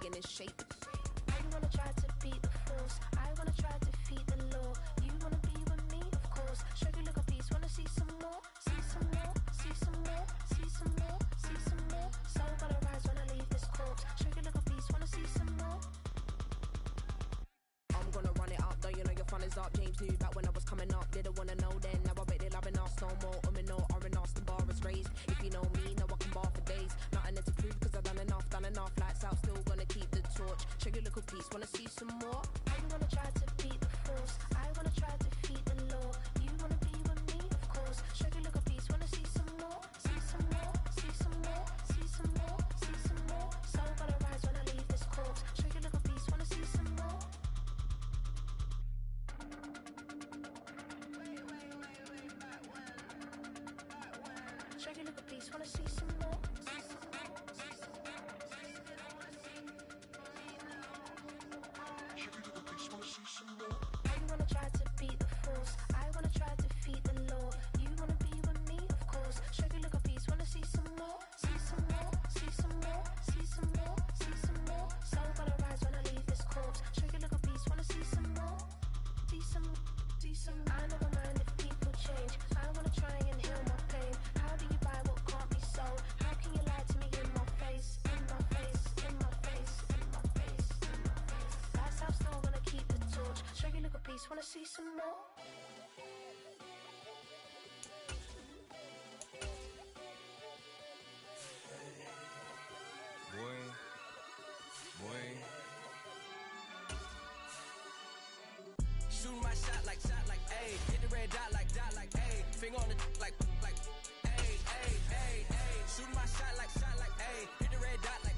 staying in shape. I wanna try to beat the force. I wanna try to defeat the law. You wanna be with me, of course. Shaggy little piece, wanna see some more, see some more, see some more, see some more, see some more. So gonna rise when I leave this corpse. Shaggy little piece, wanna see some more. I'm gonna run it up, though you know your fun is up. James knew back when I was coming up, didn't wanna know then. Now I bet they're loving us no more. No R&R's, the bar is raised. If you know me, now I can bar for days. Nothing there to prove, cause I've done enough. Lights out, still gonna keep the torch. Check your little piece, wanna see some more? I wanna try to beat the force. I wanna try to defeat the law. You wanna be with me, of course. Check your little piece, wanna see some more, see some more, see some more, see some more, see some more. So gonna rise when I leave this corpse. Check your little piece, wanna see some more. Check your little piece, wanna see some more. I wanna try to beat the force. I wanna try to defeat the law. You wanna be with me, of course. Shake your little piece, wanna see some more, see some more, see some more, see some more, see some more. So gonna rise when I leave this corpse. Shake your little piece, wanna see some more, see some, see some. I never mind if people change. I wanna try and heal my pain. How do you buy what can't be sold? How can you lie to me in my face, in my face, in my face, in my face, in my face? That's how I'm still gonna keep the torch. Shake your little piece, wanna see some more? Boy. Shooting my shot like, ayy. Hit the red dot like, ayy. Finger on the like, ayy. Shooting my shot like, ayy. Hit the red dot like,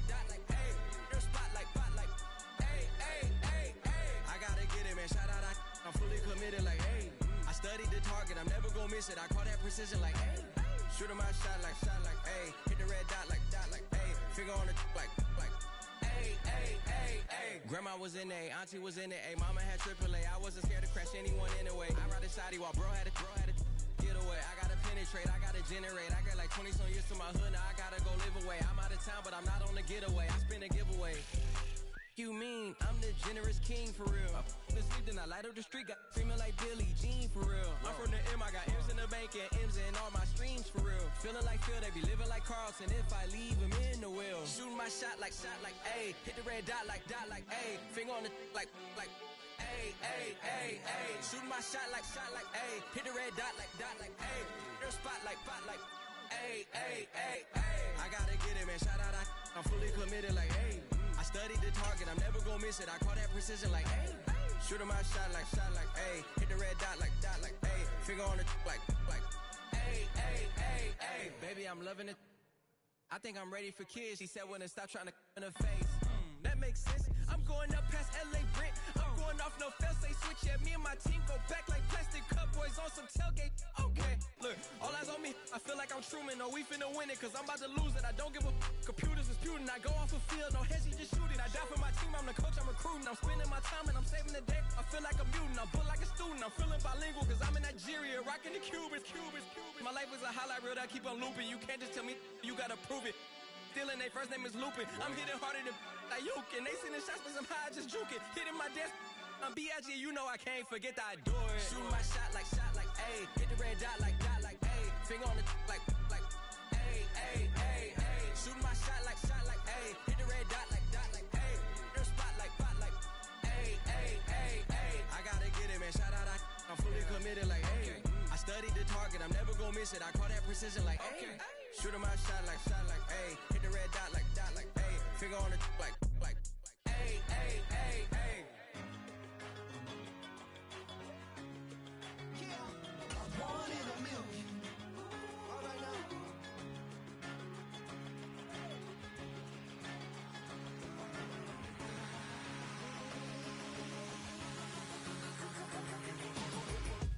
ayy. Your spot like, ayy. I gotta get it, man. Shout out, I'm fully committed like, ayy. I studied the target, I'm never gonna miss it. I call that precision like, ayy. Shooting my shot like, ayy. Hit the red dot like, ayy. Finger on the like, ayy. Grandma was in A, auntie was in A, mama had AAA. I wasn't scared to crash anyone anyway. I ride a shoddy while bro had to get away. I gotta penetrate, I gotta generate. I got like 20 some years to my hood, now I gotta go live away. I'm out of town, but I'm not on the getaway. I spin a giveaway. You mean I'm the generous king for real? I been sleep, then I light up the street, got screaming like Billie Jean for real. I'm from the M, I got M's in the bank and M's in all my streams for real. Feeling like Phil, they be living like Carlson if I leave him in the wheel. Shooting my shot like, ayy. Hit the red dot like, ayy. Finger on the like, ayy. Shooting my shot like, ayy. Hit the red dot like, ayy. Your spot like, ayy. I gotta get it, man. Shout out, I'm fully committed like, ayy. I studied the target, I'm never gonna miss it. I call that precision like, ayy. Shooting my shot like, ayy. Hit the red dot like, ayy. Finger on the like, ayy. Baby, I'm loving it. I think I'm ready for kids. She said when to stop trying to in her face. That makes sense. I'm going up past LA Brent. I'm going off no fail, say switch. Yeah, me and my team go back like plastic cup boys on some tailgate. Okay, look, all eyes on me. I feel like I'm Truman. No, we finna win it, cause I'm about to lose it. I don't give a computers disputing. I go off a field, no heads, just shooting. I die for my team, I'm the coach, I'm recruiting. I'm spending my time and I'm saving the day. I feel like a mutant, I'm built like a student. I'm feeling bilingual, cause I'm in Nigeria, rocking the Cubans. My life is a highlight reel that I keep on looping. You can't just tell me, you gotta prove it. Stealing, they first name is Lupin. I'm hitting harder than Ayuk, and they sending shots, but I'm high, just juking. Hitting my desk, I'm B.I.G., you know I can't forget that I do it. Shooting my shot like, ayy. Hit the red dot like, ayy. Finger on the like, ayy. Shooting my shot like, ayy. Hit the red dot like, ayy. Your spot like, ayy. I gotta get it, man. Shout out, I'm fully committed like, ayy. I studied the target, I'm never gonna miss it. I call that precision like, ayy. Shooting my shot like, ayy. Hit the red dot like, ayy. Finger on the like, ayy. One in a million. All right now.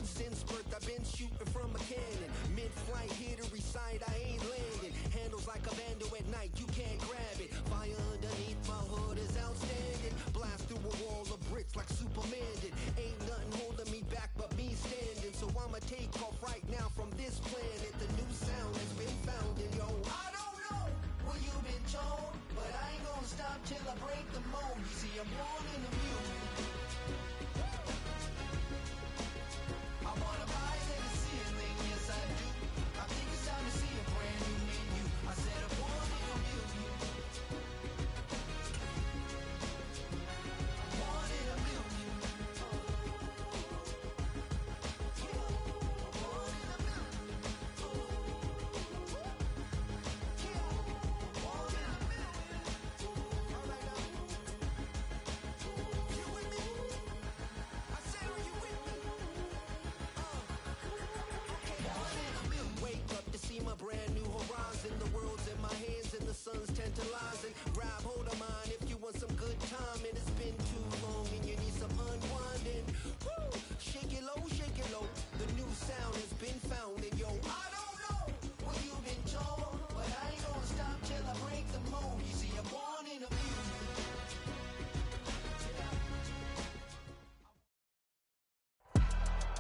Since birth I've been shooting from a cannon. Mid-flight, here to recite, I ain't landing. Handles like a vandal at night, you can't grab it. Fire underneath my hood is outstanding. Blast through a wall of bricks like Superman did. Ain't nothing holding me back but me standing. So I'ma take off right now from this planet. The new sound has been found in yo. I don't know where you've been told, but I ain't gonna stop till I break the mold.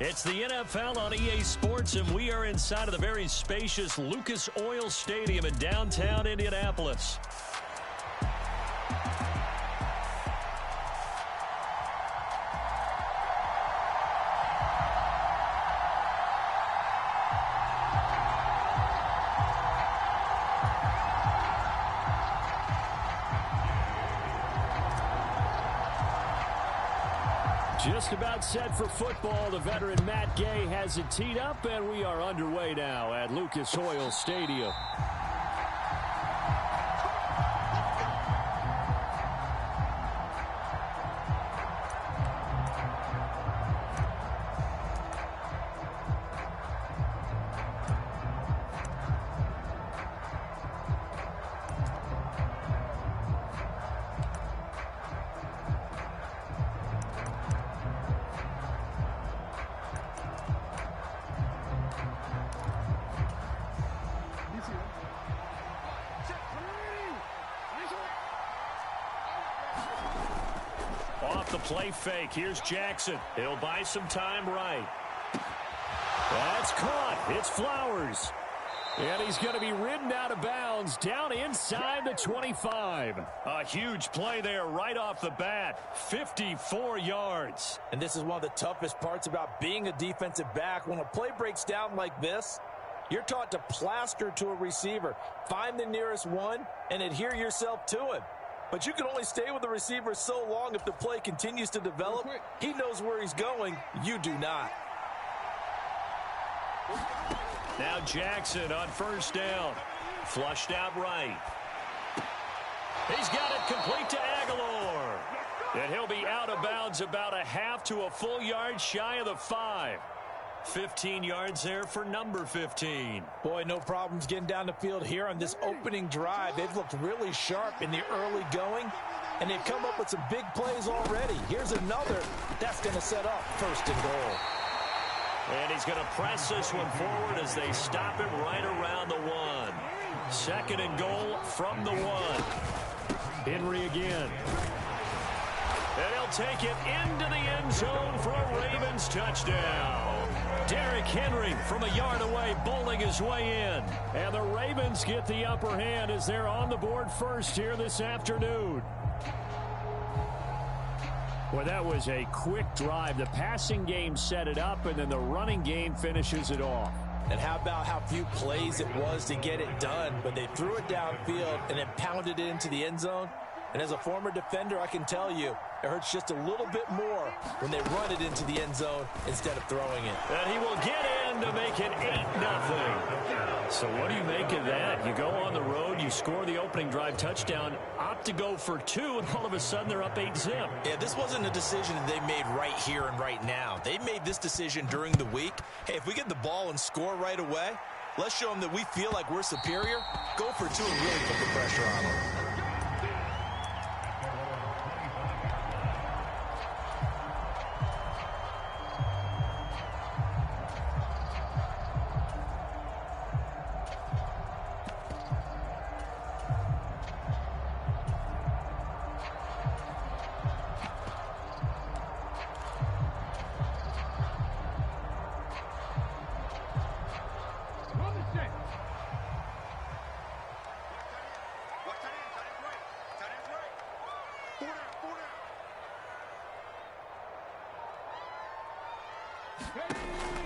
It's the NFL on EA Sports, and we are inside of the very spacious Lucas Oil Stadium in downtown Indianapolis. Just about set for football. The veteran Matt Gay has it teed up, and we are underway now at Lucas Oil Stadium. Off the play fake. Here's Jackson. He'll buy some time right. That's caught. It's Flowers. And he's going to be ridden out of bounds down inside the 25. A huge play there right off the bat. 54 yards. And this is one of the toughest parts about being a defensive back. When a play breaks down like this, you're taught to plaster to a receiver. Find the nearest one and adhere yourself to him. But you can only stay with the receiver so long if the play continues to develop. He knows where he's going. You do not. Now Jackson on first down. Flushed out right. He's got it complete to Aguilar. And he'll be out of bounds about a half to a full yard shy of the 5. 15 yards there for number 15. Boy, no problems getting down the field here on this opening drive. They've looked really sharp in the early going, and they've come up with some big plays already. Here's another that's going to set up first and goal. And he's going to press this one forward as they stop him right around the 1. Second and goal from the 1. Henry again. And he'll take it into the end zone for a Ravens touchdown. Derrick Henry from a yard away bowling his way in. And the Ravens get the upper hand as they're on the board first here this afternoon. Well, that was a quick drive. The passing game set it up, and then the running game finishes it off. And how about how few plays it was to get it done, but they threw it downfield and then pounded it into the end zone. And as a former defender, I can tell you, it hurts just a little bit more when they run it into the end zone instead of throwing it. And he will get in to make it 8-0. So what do you make of that? You go on the road, you score the opening drive touchdown, opt to go for 2, and all of a sudden they're up 8-0. Yeah, this wasn't a decision that they made right here and right now. They made this decision during the week. Hey, if we get the ball and score right away, let's show them that we feel like we're superior. Go for 2 and really put the pressure on them.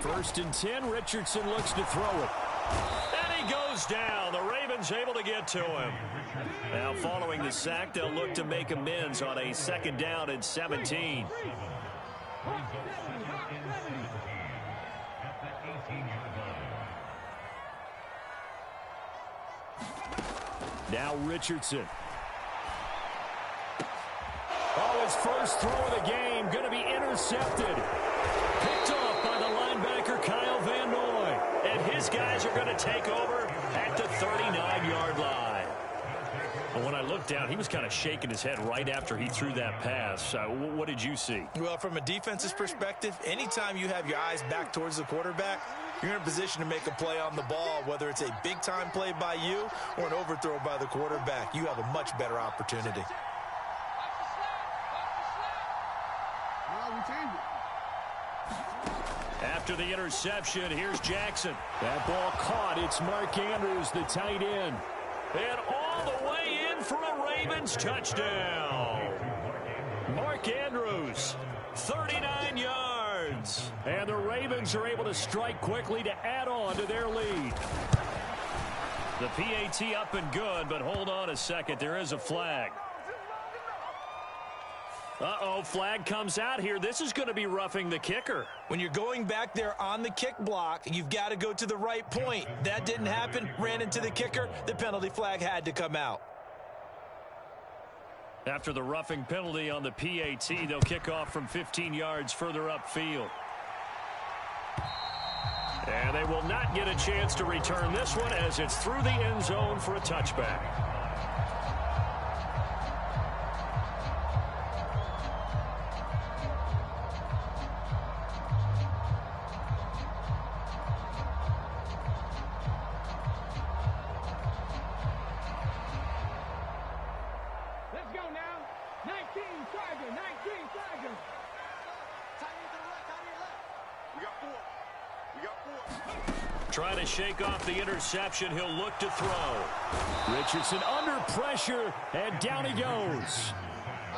First and 10, Richardson looks to throw it. And he goes down. The Ravens able to get to him. Now following the sack, they'll look to make amends on a second down and 17. Now Richardson. Oh, his first throw of the game going to be intercepted. Picked off by the linebacker Kyle Van Noy. And his guys are going to take over at the 39-yard line. But when I looked down, he was kind of shaking his head right after he threw that pass. What did you see? Well, from a defense's perspective, anytime you have your eyes back towards the quarterback, you're in a position to make a play on the ball, whether it's a big-time play by you or an overthrow by the quarterback. You have a much better opportunity. After the interception, here's Jackson. That ball caught. It's Mark Andrews, the tight end. And all the way in for a Ravens touchdown. Mark Andrews, 39 yards. And the Ravens are able to strike quickly to add on to their lead. The PAT up and good, but hold on a second. There is a flag. Uh-oh, flag comes out here. This is going to be roughing the kicker. When you're going back there on the kick block, you've got to go to the right point. That didn't happen. Ran into the kicker. The penalty flag had to come out. After the roughing penalty on the PAT, they'll kick off from 15 yards further upfield. And they will not get a chance to return this one as it's through the end zone for a touchback. Trying to shake off the interception. He'll look to throw. Richardson under pressure, and down he goes.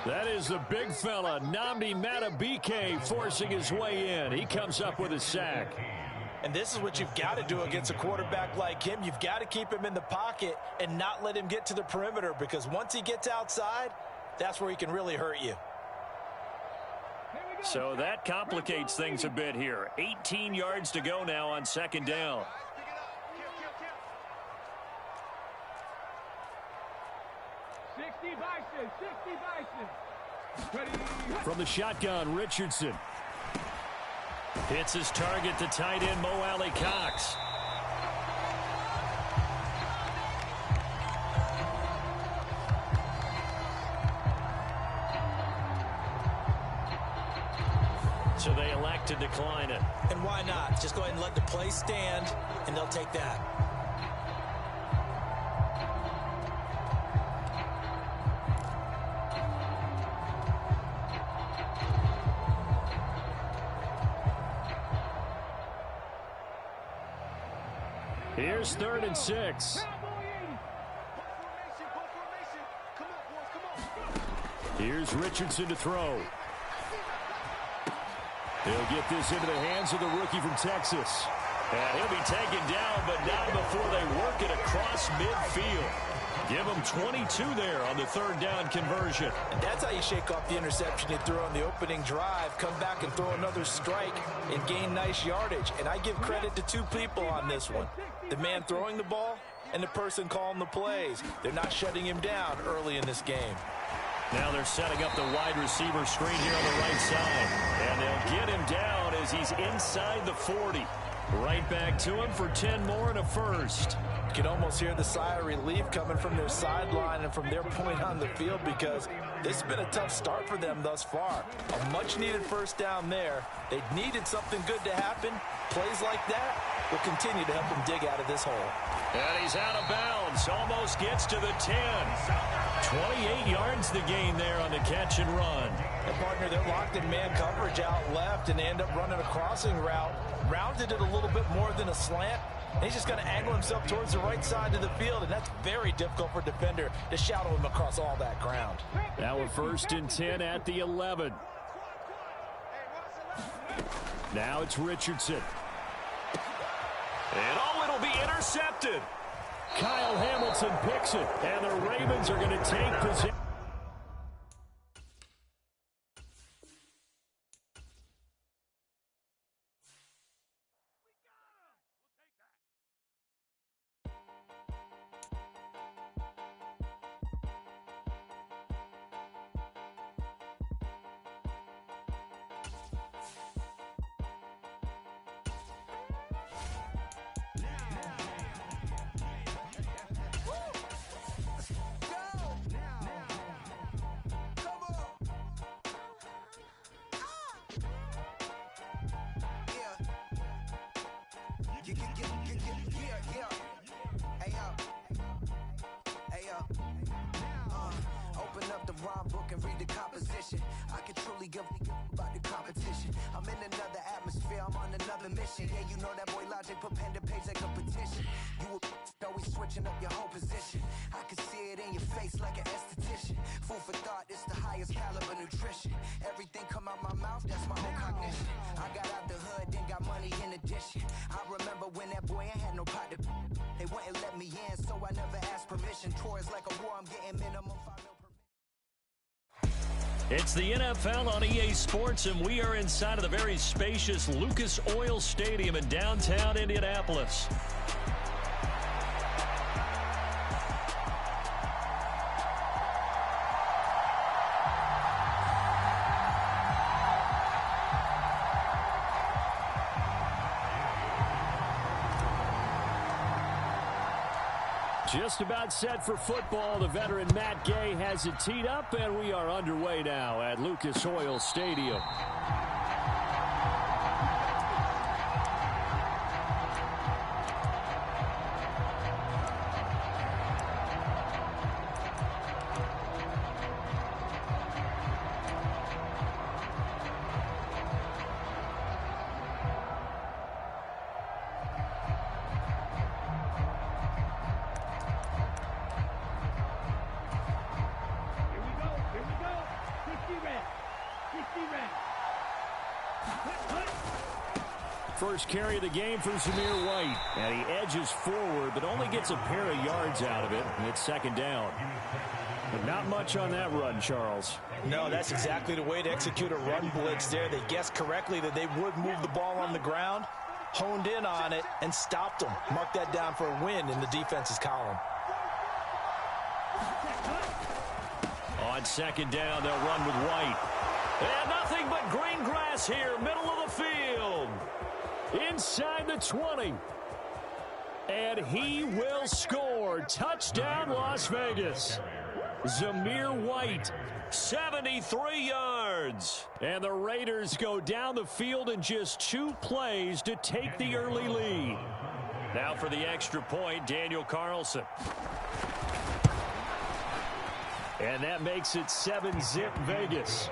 That is the big fella, Nnamdi Madubuike, forcing his way in. He comes up with a sack. And this is what you've got to do against a quarterback like him. You've got to keep him in the pocket and not let him get to the perimeter, because once he gets outside, that's where he can really hurt you. So that complicates things a bit here. 18 yards to go now on second down. From the shotgun, Richardson. Hits his target, the tight end, Mo Alley Cox. So they elect to decline it. And why not? Just go ahead and let the play stand, and they'll take that. Here's 3rd and 6. Here's Richardson to throw. He'll get this into the hands of the rookie from Texas. And he'll be taken down, but not before they work it across midfield. Give him 22 there on the 3rd down conversion. And that's how you shake off the interception you threw on the opening drive. Come back and throw another strike and gain nice yardage. And I give credit to two people on this one. The man throwing the ball and the person calling the plays. They're not shutting him down early in this game. Now they're setting up the wide receiver screen here on the right side. And they'll get him down as he's inside the 40. Right back to him for 10 more and a first. You can almost hear the sigh of relief coming from their sideline and from their point on the field, because this has been a tough start for them thus far. A much-needed first down there. They needed something good to happen. Plays like that will continue to help them dig out of this hole. And he's out of bounds. Almost gets to the 10. 28 yards the gain there on the catch and run. And partner, they're locked in man coverage out left, and they end up running a crossing route. Rounded it a little bit more than a slant. And he's just going to angle himself towards the right side of the field, and that's very difficult for a defender to shadow him across all that ground. Now we're 1st and 10 at the 11. Now it's Richardson. And it'll be intercepted. Kyle Hamilton picks it, and the Ravens are going to take possession. Open up the rhyme book and read the composition. I can truly give about the competition. I'm in another atmosphere, I'm on another coalition. Yeah, you know that boy Logic put pen to page like a petition. You always switching up your whole position. I can see it in your face like an esthetician. Food for thought, it's the highest caliber nutrition. Everything come out my mouth, that's my own cognition. I got out the hood, then got money in addition. I remember when that boy ain't had no pot to. They wouldn't let me in, so I never asked permission. Tours like a war, I'm getting minimum 5 mil per. It's the NFL on EA Sports, and we are inside of the very spacious Lucas Oil Stadium in downtown Indianapolis. Just about set for football. The veteran Matt Gay has it teed up, and we are underway now at Lucas Oil Stadium. First carry of the game for Zamir White. And he edges forward, but only gets a pair of yards out of it. And it's second down. But not much on that run, Charles. No, that's exactly the way to execute a run blitz there. They guessed correctly that they would move the ball on the ground, honed in on it, and stopped them. Mark that down for a win in the defense's column. On second down, they'll run with White. And nothing but green grass here, middle of the field. Inside the 20. And he will score. Touchdown, Las Vegas. Zamir White, 73 yards. And the Raiders go down the field in just 2 plays to take the early lead. Now for the extra point, Daniel Carlson. And that makes it 7-zip Vegas.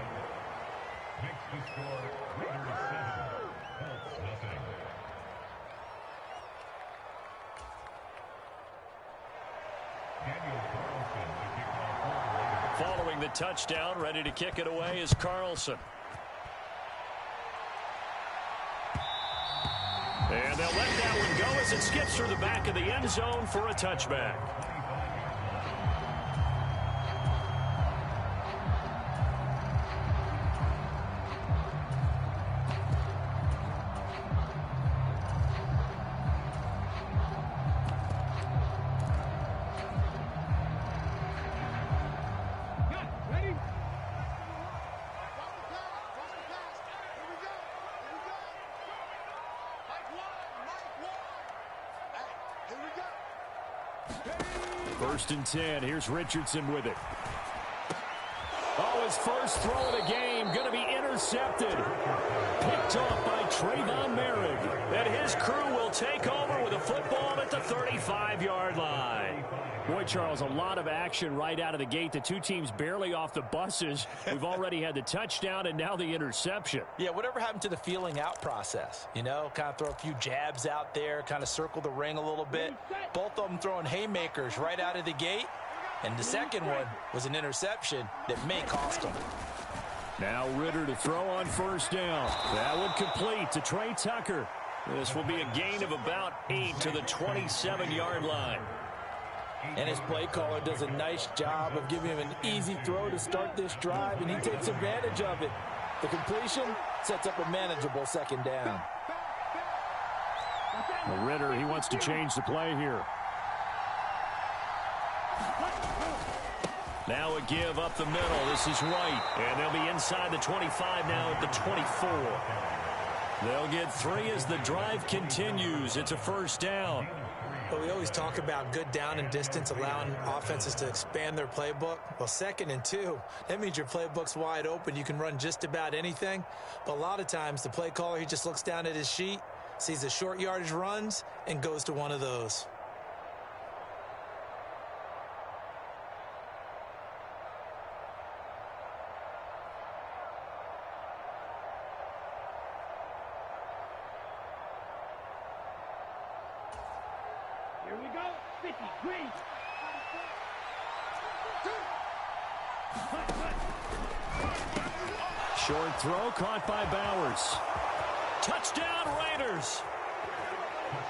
Following the touchdown, ready to kick it away is Carlson. And they'll let that one go as it skips through the back of the end zone for a touchback. First and 10. Here's Richardson with it. Oh, his first throw of the game going to be intercepted. Picked off by Trayvon Merrick. And his crew will take over with a football at the 35-yard line. Boy, Charles, a lot of action right out of the gate. The two teams barely off the buses. We've already had the touchdown and now the interception. Yeah, whatever happened to the feeling out process? You know, kind of throw a few jabs out there, kind of circle the ring a little bit. Both of them throwing haymakers right out of the gate. And the second one was an interception that may cost them. Now Ritter to throw on first down. That one complete to Trey Tucker. This will be a gain of about 8 to the 27-yard line. And his play caller does a nice job of giving him an easy throw to start this drive, and he takes advantage of it. The completion sets up a manageable second down. Well, Ritter, he wants to change the play here. Now a give up the middle. This is White. And they'll be inside the 25 now at the 24. They'll get 3 as the drive continues. It's a first down. But we always talk about good down and distance, allowing offenses to expand their playbook. Well, 2nd and 2, that means your playbook's wide open. You can run just about anything. But a lot of times, the play caller, he just looks down at his sheet, sees the short yardage runs, and goes to one of those. Here we go. 50. Green. Short throw caught by Bowers. Touchdown Raiders.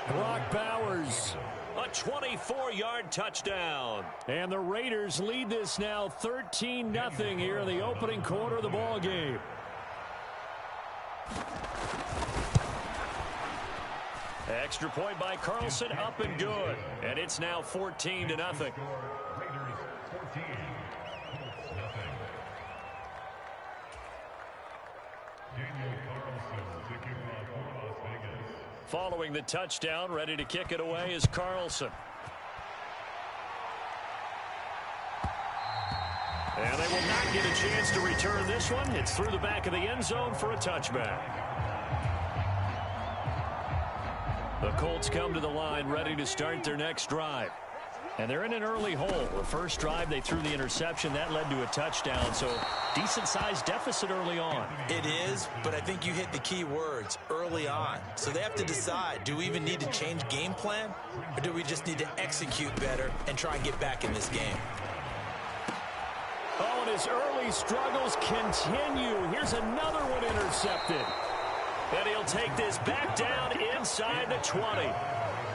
Brock Bowers, a 24-yard touchdown. And the Raiders lead this now 13-0 here in the opening quarter of the ball game. Extra point by Carlson, up and good. And it's now 14-0. Following the touchdown, ready to kick it away is Carlson. And they will not get a chance to return this one. It's through the back of the end zone for a touchback. The Colts come to the line ready to start their next drive. And they're in an early hole. The first drive, they threw the interception. That led to a touchdown. So decent-sized deficit early on. It is, but I think you hit the key words, early on. So they have to decide, do we even need to change game plan? Or do we just need to execute better and try and get back in this game? Oh, and his early struggles continue. Here's another one intercepted. And he'll take this back down inside the 20.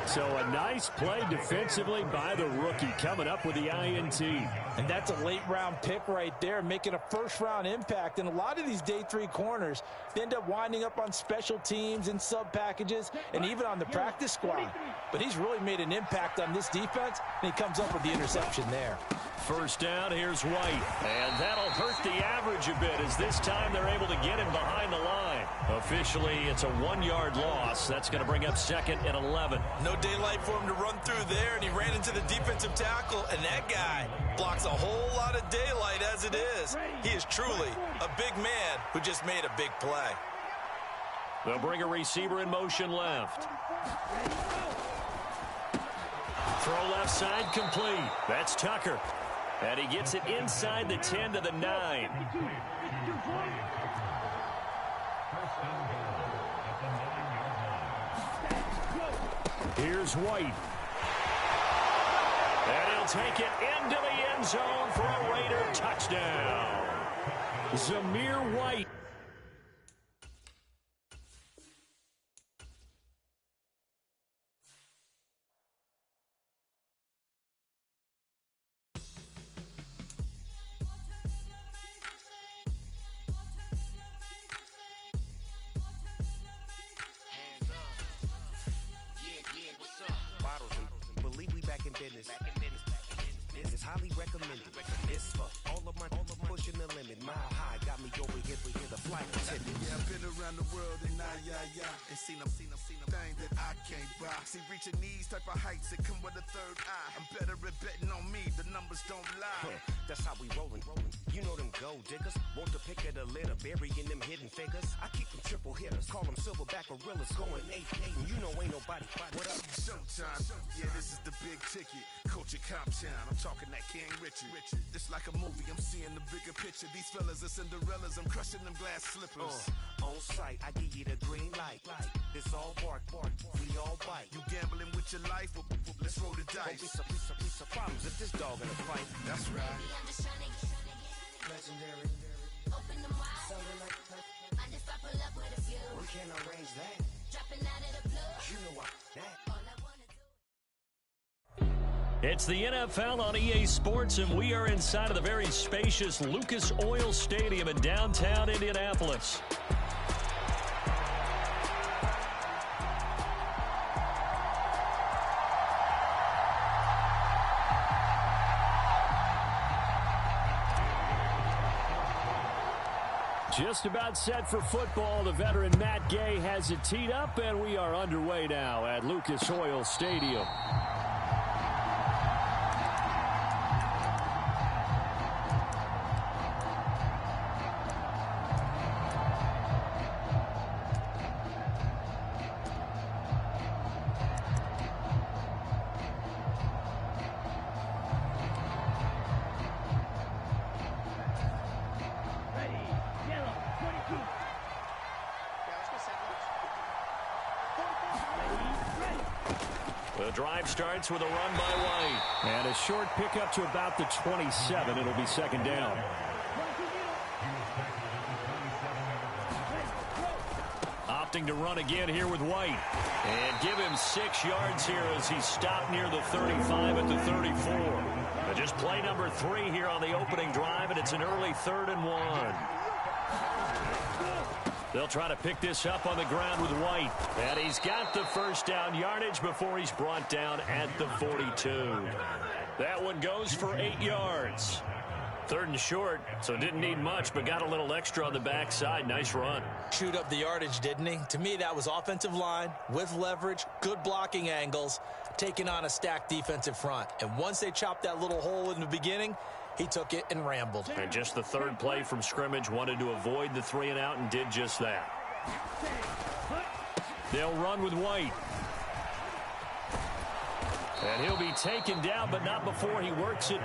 So a nice play defensively by the rookie coming up with the INT. And that's a late-round pick right there, making a first-round impact. And a lot of these day 3 corners, they end up winding up on special teams and sub-packages and even on the practice squad. But he's really made an impact on this defense, and he comes up with the interception there. First down, here's White. And that'll hurt the average a bit as this time they're able to get him behind the line. Officially, it's a 1-yard loss. That's going to bring up 2nd and 11. No daylight for him to run through there, and he ran into the defensive tackle, and that guy blocks a whole lot of daylight as it is. He is truly a big man who just made a big play. They'll bring a receiver in motion left. Throw left side complete. That's Tucker. And he gets it inside the 10 to the 9. Here's White. And he'll take it into the end zone for a Raider touchdown. Zamir White. This is highly recommended. This for all of my pushing the limit. Mile high got me over here the flight attendant. Yeah, I've been around the world and and seen them thing that I can't buy. See, reaching these type of heights, it come with a third eye. I'm better at betting on me, the numbers don't lie. That's how we rollin'. You know them gold diggers, want to pick at a litter, burying them hidden figures. I keep them triple hitters, call them silverback gorillas, going 8-8, and you know ain't nobody. What up? Showtime. Yeah, this is the big ticket. Culture Cop Town. I'm talking that King Richard. It's like a movie. I'm seeing the bigger picture. These fellas are Cinderellas. I'm crushing them glass slippers. On sight, I give you the green light. It's all bark. We all bite. You gambling with your life? Let's roll the dice. Piece of problems if this dog in a fight. That's right. Legendary. Open them wide. I just pull up with a few. We can't arrange that. Dropping out of the blue. You know what? That. All I wanna do. It's the NFL on EA Sports, and we are inside of the very spacious Lucas Oil Stadium in downtown Indianapolis. Just about set for football. The veteran Matt Gay has it teed up, and we are underway now at Lucas Oil Stadium. The drive starts with a run by White. And a short pickup to about the 27. It'll be second down. Opting to run again here with White. And give him 6 yards here as he stopped near the 35 at the 34. Just play number 3 here on the opening drive, and it's an early 3rd and 1. They'll try to pick this up on the ground with White. And he's got the first down yardage before he's brought down at the 42. That one goes for 8 yards. 3rd and short, so didn't need much, but got a little extra on the backside. Nice run. Chewed up the yardage, didn't he? To me, that was offensive line with leverage, good blocking angles, taking on a stacked defensive front. And once they chopped that little hole in the beginning, he took it and rambled. And just the 3rd play from scrimmage, wanted to avoid the 3 and out and did just that. They'll run with White. And he'll be taken down, but not before he works it.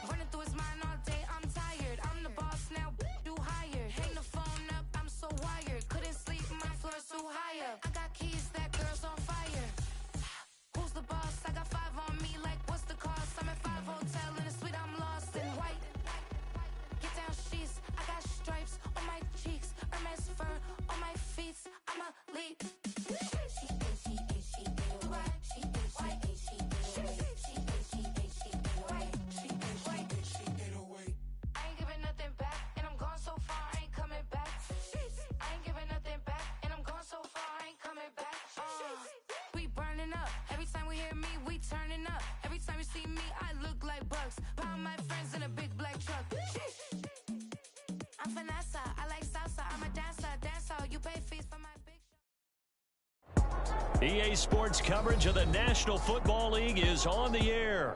Running through his mind all day, I'm tired. I'm the boss now, do higher. Hang the phone up, I'm so wired. Couldn't sleep, my floor's too high up. I got keys, that girl's on fire. Who's the boss? I got 5 on me, like what's the cost? I'm at 5 hotel in a suite, I'm lost in white. Get down sheets, I got stripes on my cheeks. Hermes fur on my feet, I'm a lead. Turning up. Every time you see me, I look like bugs. Pound my friends in a big black truck. I'm Vanessa. I like salsa. I'm a dancer. You pay fees for my big show. EA Sports coverage of the National Football League is on the air.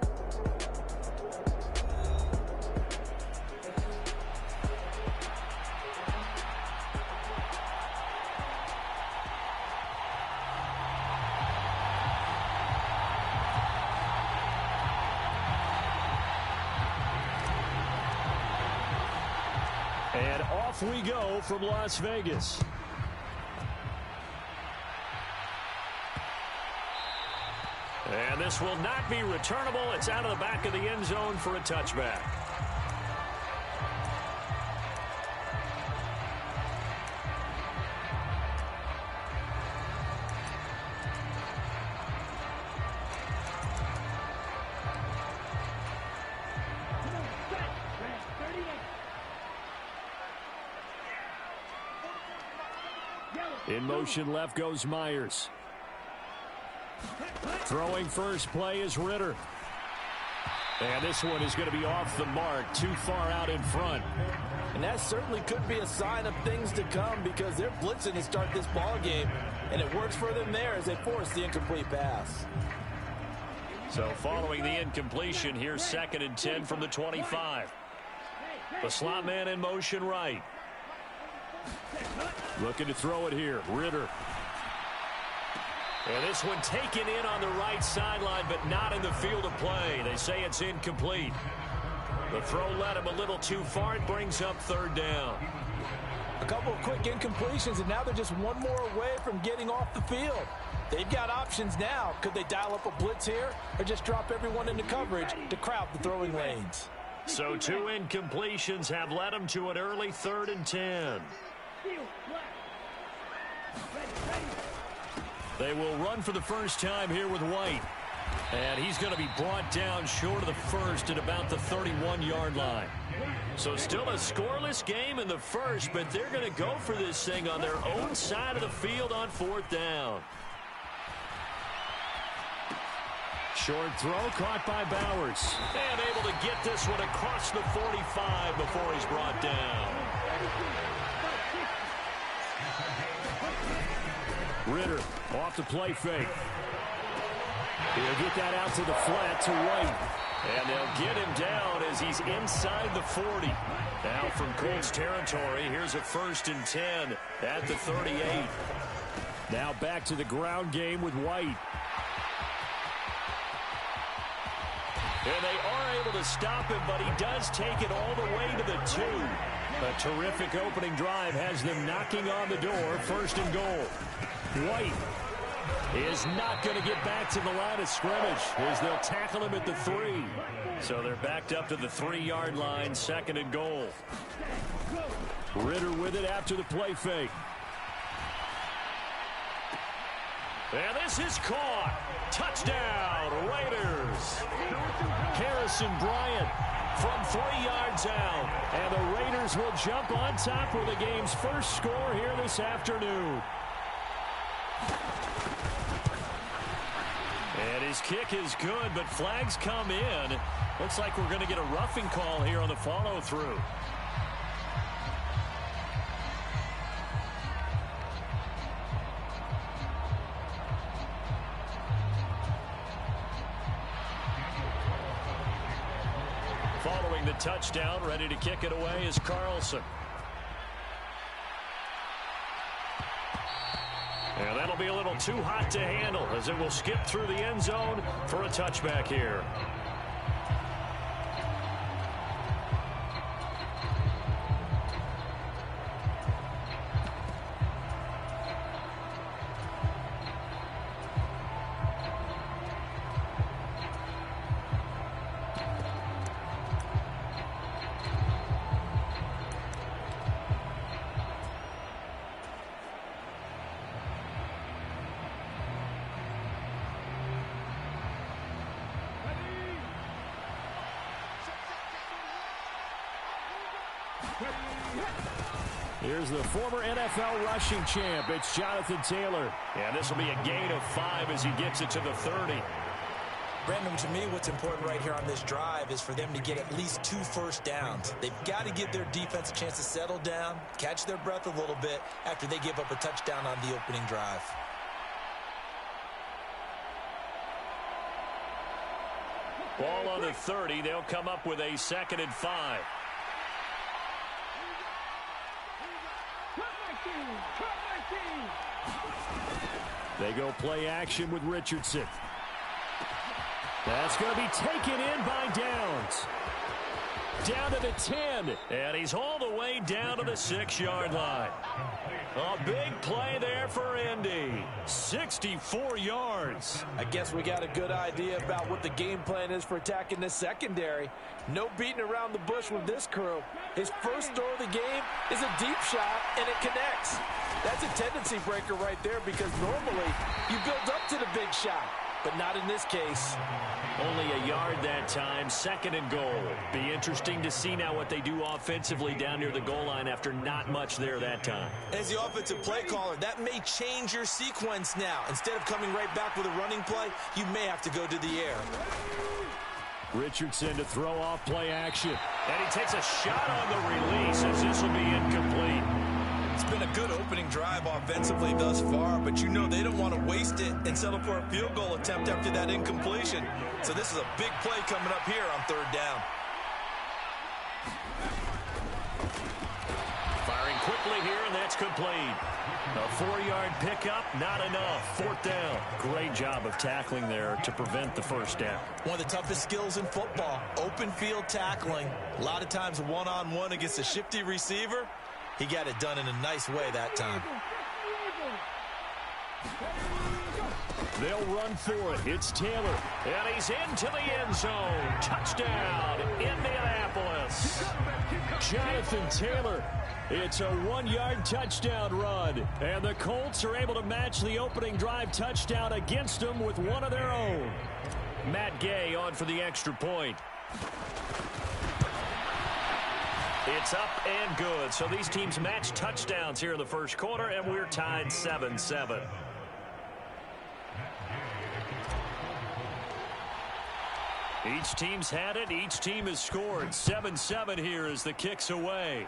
And off we go from Las Vegas. And this will not be returnable. It's out of the back of the end zone for a touchback. In motion left goes Myers. Throwing first play is Ritter. And this one is going to be off the mark, too far out in front. And that certainly could be a sign of things to come because they're blitzing to start this ball game, and it works for them there as they force the incomplete pass. So following the incompletion, here's 2nd and 10 from the 25. The slot man in motion right. Looking to throw it here, Ritter. And this one taken in on the right sideline, but not in the field of play. They say it's incomplete. The throw led him a little too far. It brings up 3rd down. A couple of quick incompletions, and now they're just one more away from getting off the field. They've got options now. Could they dial up a blitz here or just drop everyone into coverage to crowd the throwing lanes? So 2 incompletions have led them to an early 3rd and 10. They will run for the first time here with White. And he's going to be brought down short of the first at about the 31-yard line. So still a scoreless game in the first, but they're going to go for this thing on their own side of the field on 4th down. Short throw caught by Bowers. And able to get this one across the 45 before he's brought down. Ritter off the play fake. He'll get that out to the flat to White. And they'll get him down as he's inside the 40. Now from Colts territory, here's a 1st and 10 at the 38. Now back to the ground game with White. And they are able to stop him, but he does take it all the way to the 2. A terrific opening drive has them knocking on the door. 1st and goal. White is not going to get back to the line of scrimmage as they'll tackle him at the 3. So they're backed up to the 3-yard line, 2nd and goal. Ritter with it after the play fake. And this is caught. Touchdown, Raiders. Harrison Bryant from 3 yards out. And the Raiders will jump on top with the game's first score here this afternoon. And his kick is good, but flags come in. Looks like we're going to get a roughing call here on the follow-through. Following the touchdown, ready to kick it away is Carlson. And that'll be a little too hot to handle as it will skip through the end zone for a touchback here. Here's the former NFL rushing champ. It's Jonathan Taylor. And this will be a gain of 5 as he gets it to the 30. Brandon, to me, what's important right here on this drive is for them to get at least 2 first downs. They've got to give their defense a chance to settle down, catch their breath a little bit after they give up a touchdown on the opening drive. Ball on the 30. They'll come up with a 2nd and 5. They go play action with Richardson. That's going to be taken in by Downs. Down to the 10. And he's all the way down to the 6-yard line. A big play there for Indy. 64 yards. I guess we got a good idea about what the game plan is for attacking this secondary. No beating around the bush with this crew. His first throw of the game is a deep shot, and it connects. That's a tendency breaker right there because normally you build up to the big shot, but not in this case. Only a yard that time, 2nd and goal. Be interesting to see now what they do offensively down near the goal line after not much there that time. As the offensive play caller, that may change your sequence now. Instead of coming right back with a running play, you may have to go to the air. Richardson to throw off play action. And he takes a shot on the release as this will be incomplete. It's been a good opening drive offensively thus far, but you know they don't want to waste it and settle for a field goal attempt after that incompletion. So this is a big play coming up here on 3rd down. Firing quickly here, and that's complete. A 4-yard pickup, not enough. 4th down. Great job of tackling there to prevent the 1st down. One of the toughest skills in football, open field tackling. A lot of times one-on-one against a shifty receiver. He got it done in a nice way that time. They'll run for it. It's Taylor. And he's into the end zone. Touchdown, Indianapolis. Jonathan Taylor. It's a 1-yard touchdown run. And the Colts are able to match the opening drive touchdown against them with one of their own. Matt Gay on for the extra point. It's up and good. So these teams match touchdowns here in the first quarter, and we're tied 7-7. Each team's had it. Each team has scored. 7-7 here as the kick's away.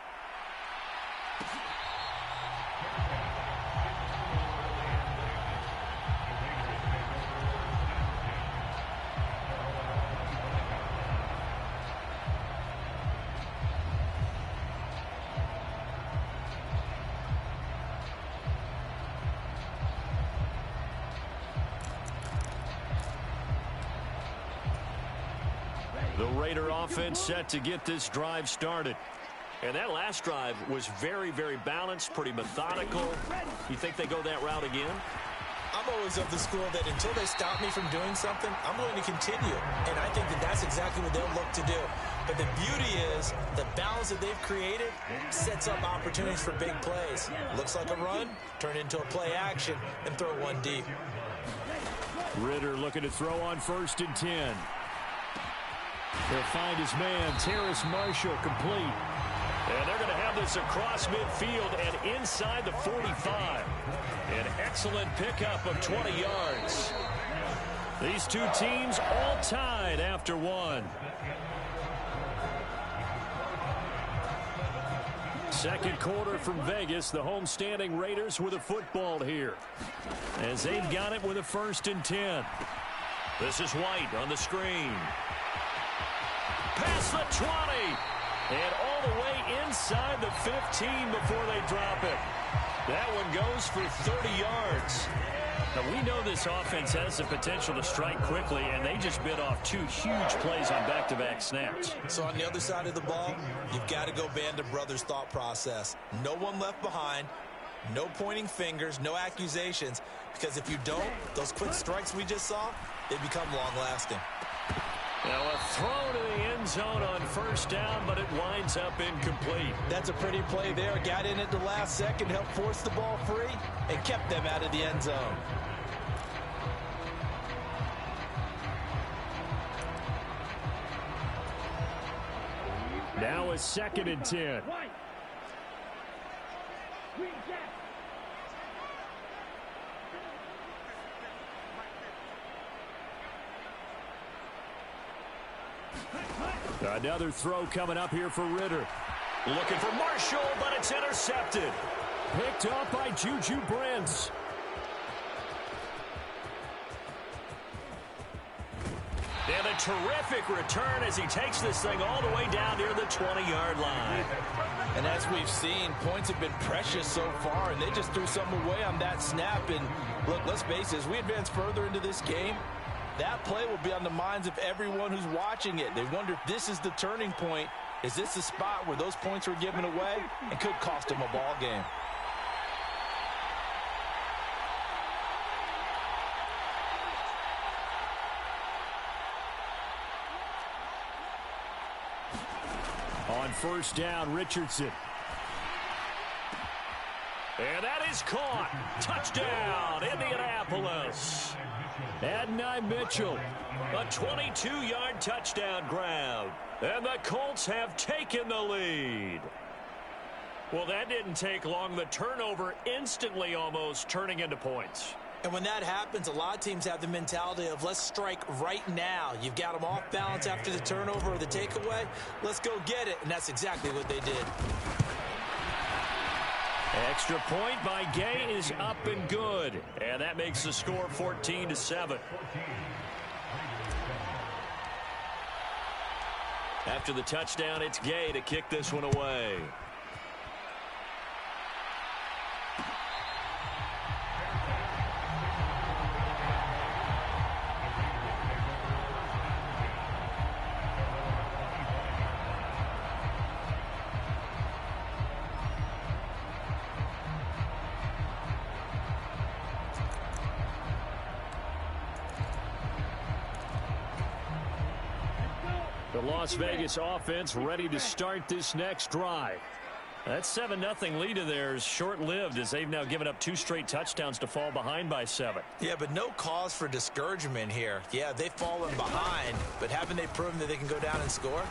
The Raider offense set to get this drive started. And that last drive was very, very balanced, pretty methodical. You think they go that route again? I'm always of the school that until they stop me from doing something, I'm going to continue. And I think that that's exactly what they'll look to do. But the beauty is the balance that they've created sets up opportunities for big plays. Looks like a run, turn it into a play action, and throw one deep. Ritter looking to throw on 1st and 10. He'll find his man, Terrace Marshall, complete. And they're going to have this across midfield and inside the 45. An excellent pickup of 20 yards. These two teams all tied after one. Second quarter from Vegas. The homestanding Raiders with a football here, as they've got it with a 1st and 10. This is White on the screen. Past the 20. And all the way inside the 15 before they drop it. That one goes for 30 yards. Now, we know this offense has the potential to strike quickly, and they just bit off 2 huge plays on back-to-back snaps. So on the other side of the ball, you've got to go Band of Brothers thought process. No one left behind, no pointing fingers, no accusations, because if you don't, those quick strikes we just saw, they become long-lasting. Now a throw to the end zone on 1st down, but it winds up incomplete. That's a pretty play there. Got in at the last second, helped force the ball free, and kept them out of the end zone. Now a 2nd and 10. Another throw coming up here for Ritter. Looking for Marshall, but it's intercepted. Picked up by Juju Brents. And a terrific return as he takes this thing all the way down near the 20-yard line. And as we've seen, points have been precious so far, and they just threw some away on that snap. And look, let's face it, as we advance further into this game, that play will be on the minds of everyone who's watching it. They wonder if this is the turning point. Is this the spot where those points were given away and could cost them a ball game? On 1st down, Richardson. And that is caught. Touchdown, Indianapolis. Adonai Mitchell, a 22-yard touchdown grab. And the Colts have taken the lead. Well, that didn't take long. The turnover instantly almost turning into points. And when that happens, a lot of teams have the mentality of let's strike right now. You've got them off balance after the turnover or the takeaway. Let's go get it. And that's exactly what they did. Extra point by Gay is up and good. And that makes the score 14-7. After the touchdown, it's Gay to kick this one away. The Las Vegas offense ready to start this next drive. That 7-0 lead of theirs short-lived as they've now given up 2 straight touchdowns to fall behind by 7. Yeah, but no cause for discouragement here. Yeah, they've fallen behind, but haven't they proven that they can go down and score?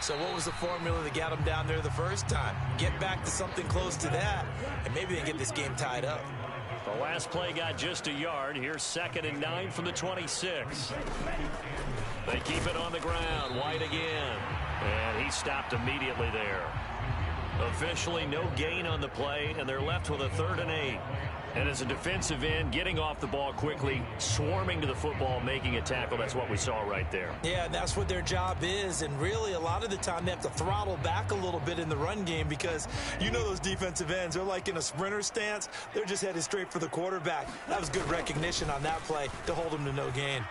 So what was the formula that got them down there the first time? Get back to something close to that, and maybe they get this game tied up. The last play got just a yard. Here's 2nd and 9 from the 26. They keep it on the ground. White again. And he stopped immediately there. Officially no gain on the play, and they're left with a 3rd and 8. And as a defensive end, getting off the ball quickly, swarming to the football, making a tackle, that's what we saw right there. Yeah, that's what their job is, and really a lot of the time they have to throttle back a little bit in the run game because you know those defensive ends, they're like in a sprinter stance. They're just headed straight for the quarterback. That was good recognition on that play to hold them to no gain.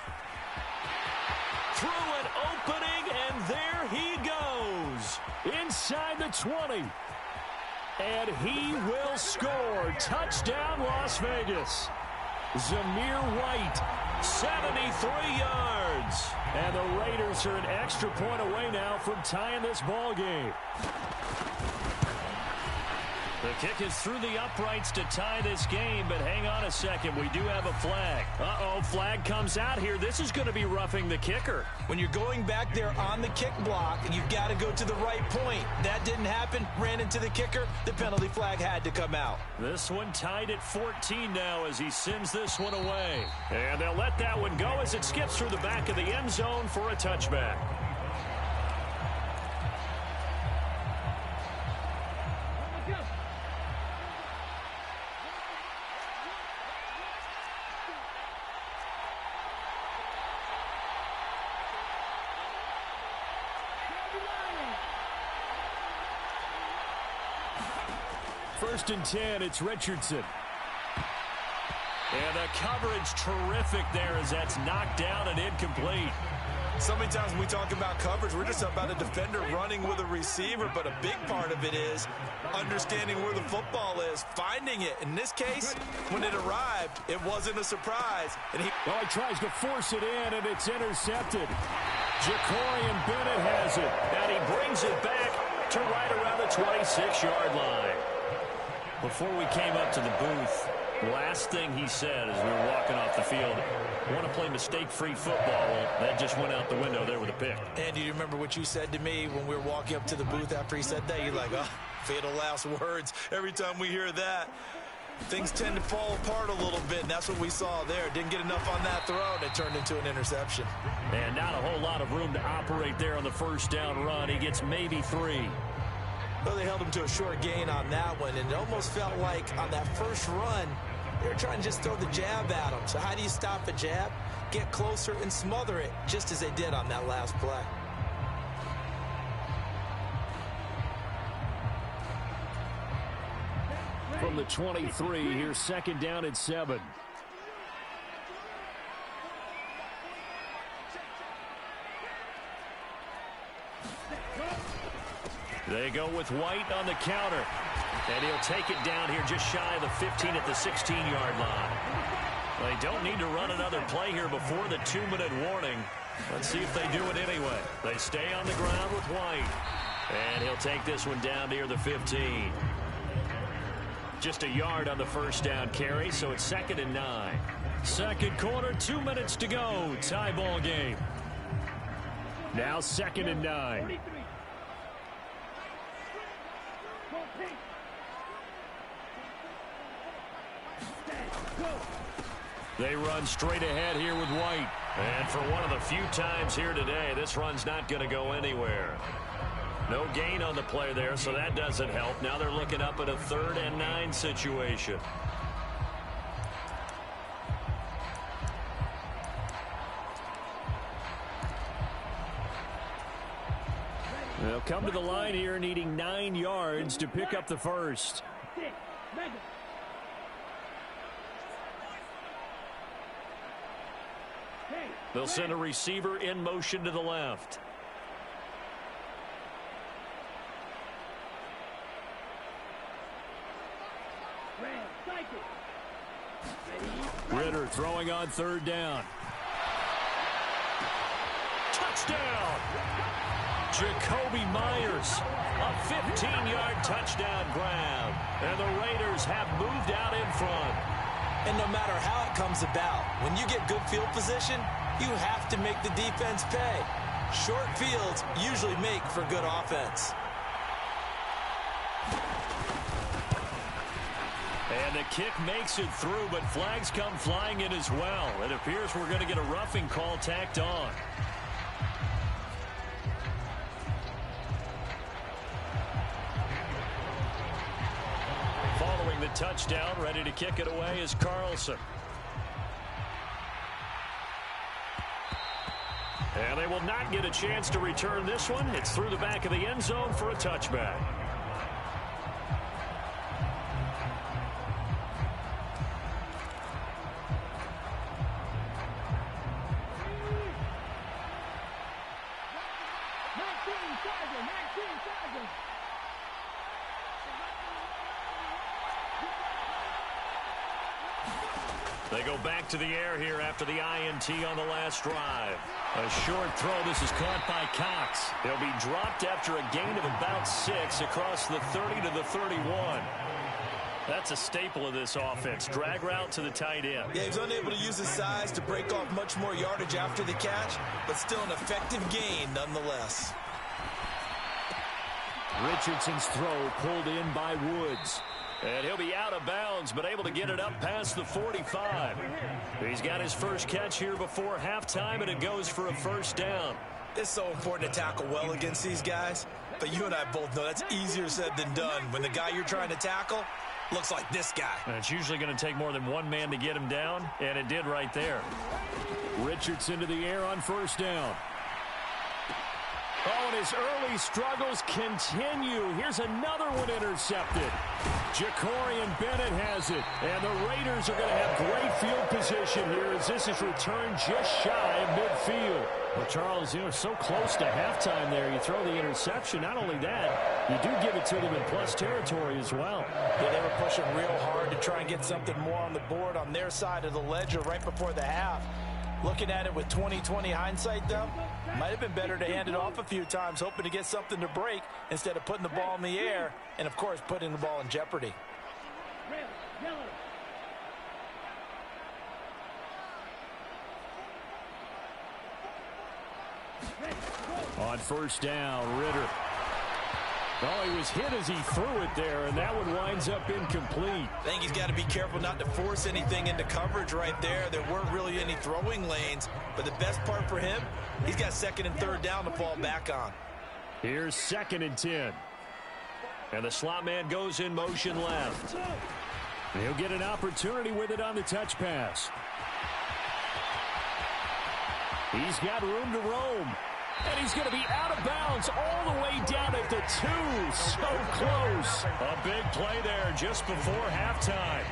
Through an opening, and there he goes. Inside the 20. And he will score. Touchdown, Las Vegas. Zamir White, 73 yards. And the Raiders are an extra point away now from tying this ball game. The kick is through the uprights to tie this game, but hang on a second. We do have a flag. Uh-oh, flag comes out here. This is going to be roughing the kicker. When you're going back there on the kick block, you've got to go to the right point. That didn't happen. Ran into the kicker. The penalty flag had to come out. This one tied at 14 now as he sends this one away. And they'll let that one go as it skips through the back of the end zone for a touchback. First and 10, it's Richardson. And the coverage terrific there as that's knocked down and incomplete. So many times when we talk about coverage, we're just about a defender running with a receiver, but a big part of it is understanding where the football is, finding it. In this case, when it arrived, it wasn't a surprise. And he tries to force it in, and it's intercepted. Jacorian Bennett has it, and he brings it back to right around the 26-yard line. Before we came up to the booth, last thing he said as we were walking off the field, I want to play mistake-free football. Well, that just went out the window there with a pick. And you remember what you said to me when we were walking up to the booth after he said that? You're like, oh, fatal last words. Every time we hear that, things tend to fall apart a little bit, and that's what we saw there. Didn't get enough on that throw, and it turned into an interception. And not a whole lot of room to operate there on the first down run. He gets maybe 3. Well, they held him to a short gain on that one, and it almost felt like on that first run, they were trying to just throw the jab at him. So how do you stop a jab? Get closer and smother it, just as they did on that last play. From the 23, here's second down and 7. They go with White on the counter. And he'll take it down here just shy of the 15 at the 16-yard line. They don't need to run another play here before the 2-minute warning. Let's see if they do it anyway. They stay on the ground with White. And he'll take this one down near the 15. Just a yard on the first down carry, so it's second and 9. Second quarter, 2 minutes to go. Tie ball game. Now second and 9. They run straight ahead here with White. And for one of the few times here today, this run's not going to go anywhere. No gain on the play there, so that doesn't help. Now they're looking up at a 3rd and 9 situation. They'll come to the line here needing 9 yards to pick up the first. They'll send a receiver in motion to the left. Ritter throwing on 3rd down. Touchdown! Jacoby Myers, a 15-yard touchdown grab. And the Raiders have moved out in front. And no matter how it comes about, when you get good field position, you have to make the defense pay. Short fields usually make for good offense. And the kick makes it through, but flags come flying in as well. It appears we're going to get a roughing call tacked on. Following the touchdown, ready to kick it away is Carlson. And they will not get a chance to return this one. It's through the back of the end zone for a touchback. They go back to the air here after the INT on the last drive. A short throw. This is caught by Cox. He'll be dropped after a gain of about 6 across the 30 to the 31. That's a staple of this offense. Drag route to the tight end. Yeah, he was unable to use his size to break off much more yardage after the catch, but still an effective gain nonetheless. Richardson's throw pulled in by Woods. And he'll be out of bounds, but able to get it up past the 45. He's got his first catch here before halftime, and it goes for a first down. It's so important to tackle well against these guys, but you and I both know that's easier said than done when the guy you're trying to tackle looks like this guy. And it's usually going to take more than one man to get him down, and it did right there. Richardson to the air on first down. Oh, and his early struggles continue. Here's another one intercepted. Ja'Cory Bennett has it. And the Raiders are going to have great field position here as this is returned just shy of midfield. Well, Charles, so close to halftime there. You throw the interception. Not only that, you do give it to them in plus territory as well. Yeah, they were pushing real hard to try and get something more on the board on their side of the ledger right before the half. Looking at it with 20/20 hindsight, though, might have been better to hand it off a few times, hoping to get something to break instead of putting the ball in the air and, of course, putting the ball in jeopardy. On first down, Ritter. Oh, he was hit as he threw it there, and that one winds up incomplete. I think he's got to be careful not to force anything into coverage right there. There weren't really any throwing lanes, but the best part for him, he's got second and third down to fall back on. Here's 2nd and 10. And the slot man goes in motion left. And he'll get an opportunity with it on the touch pass. He's got room to roam. And he's going to be out of bounds all the way down at the 2. So close. A big play there just before halftime.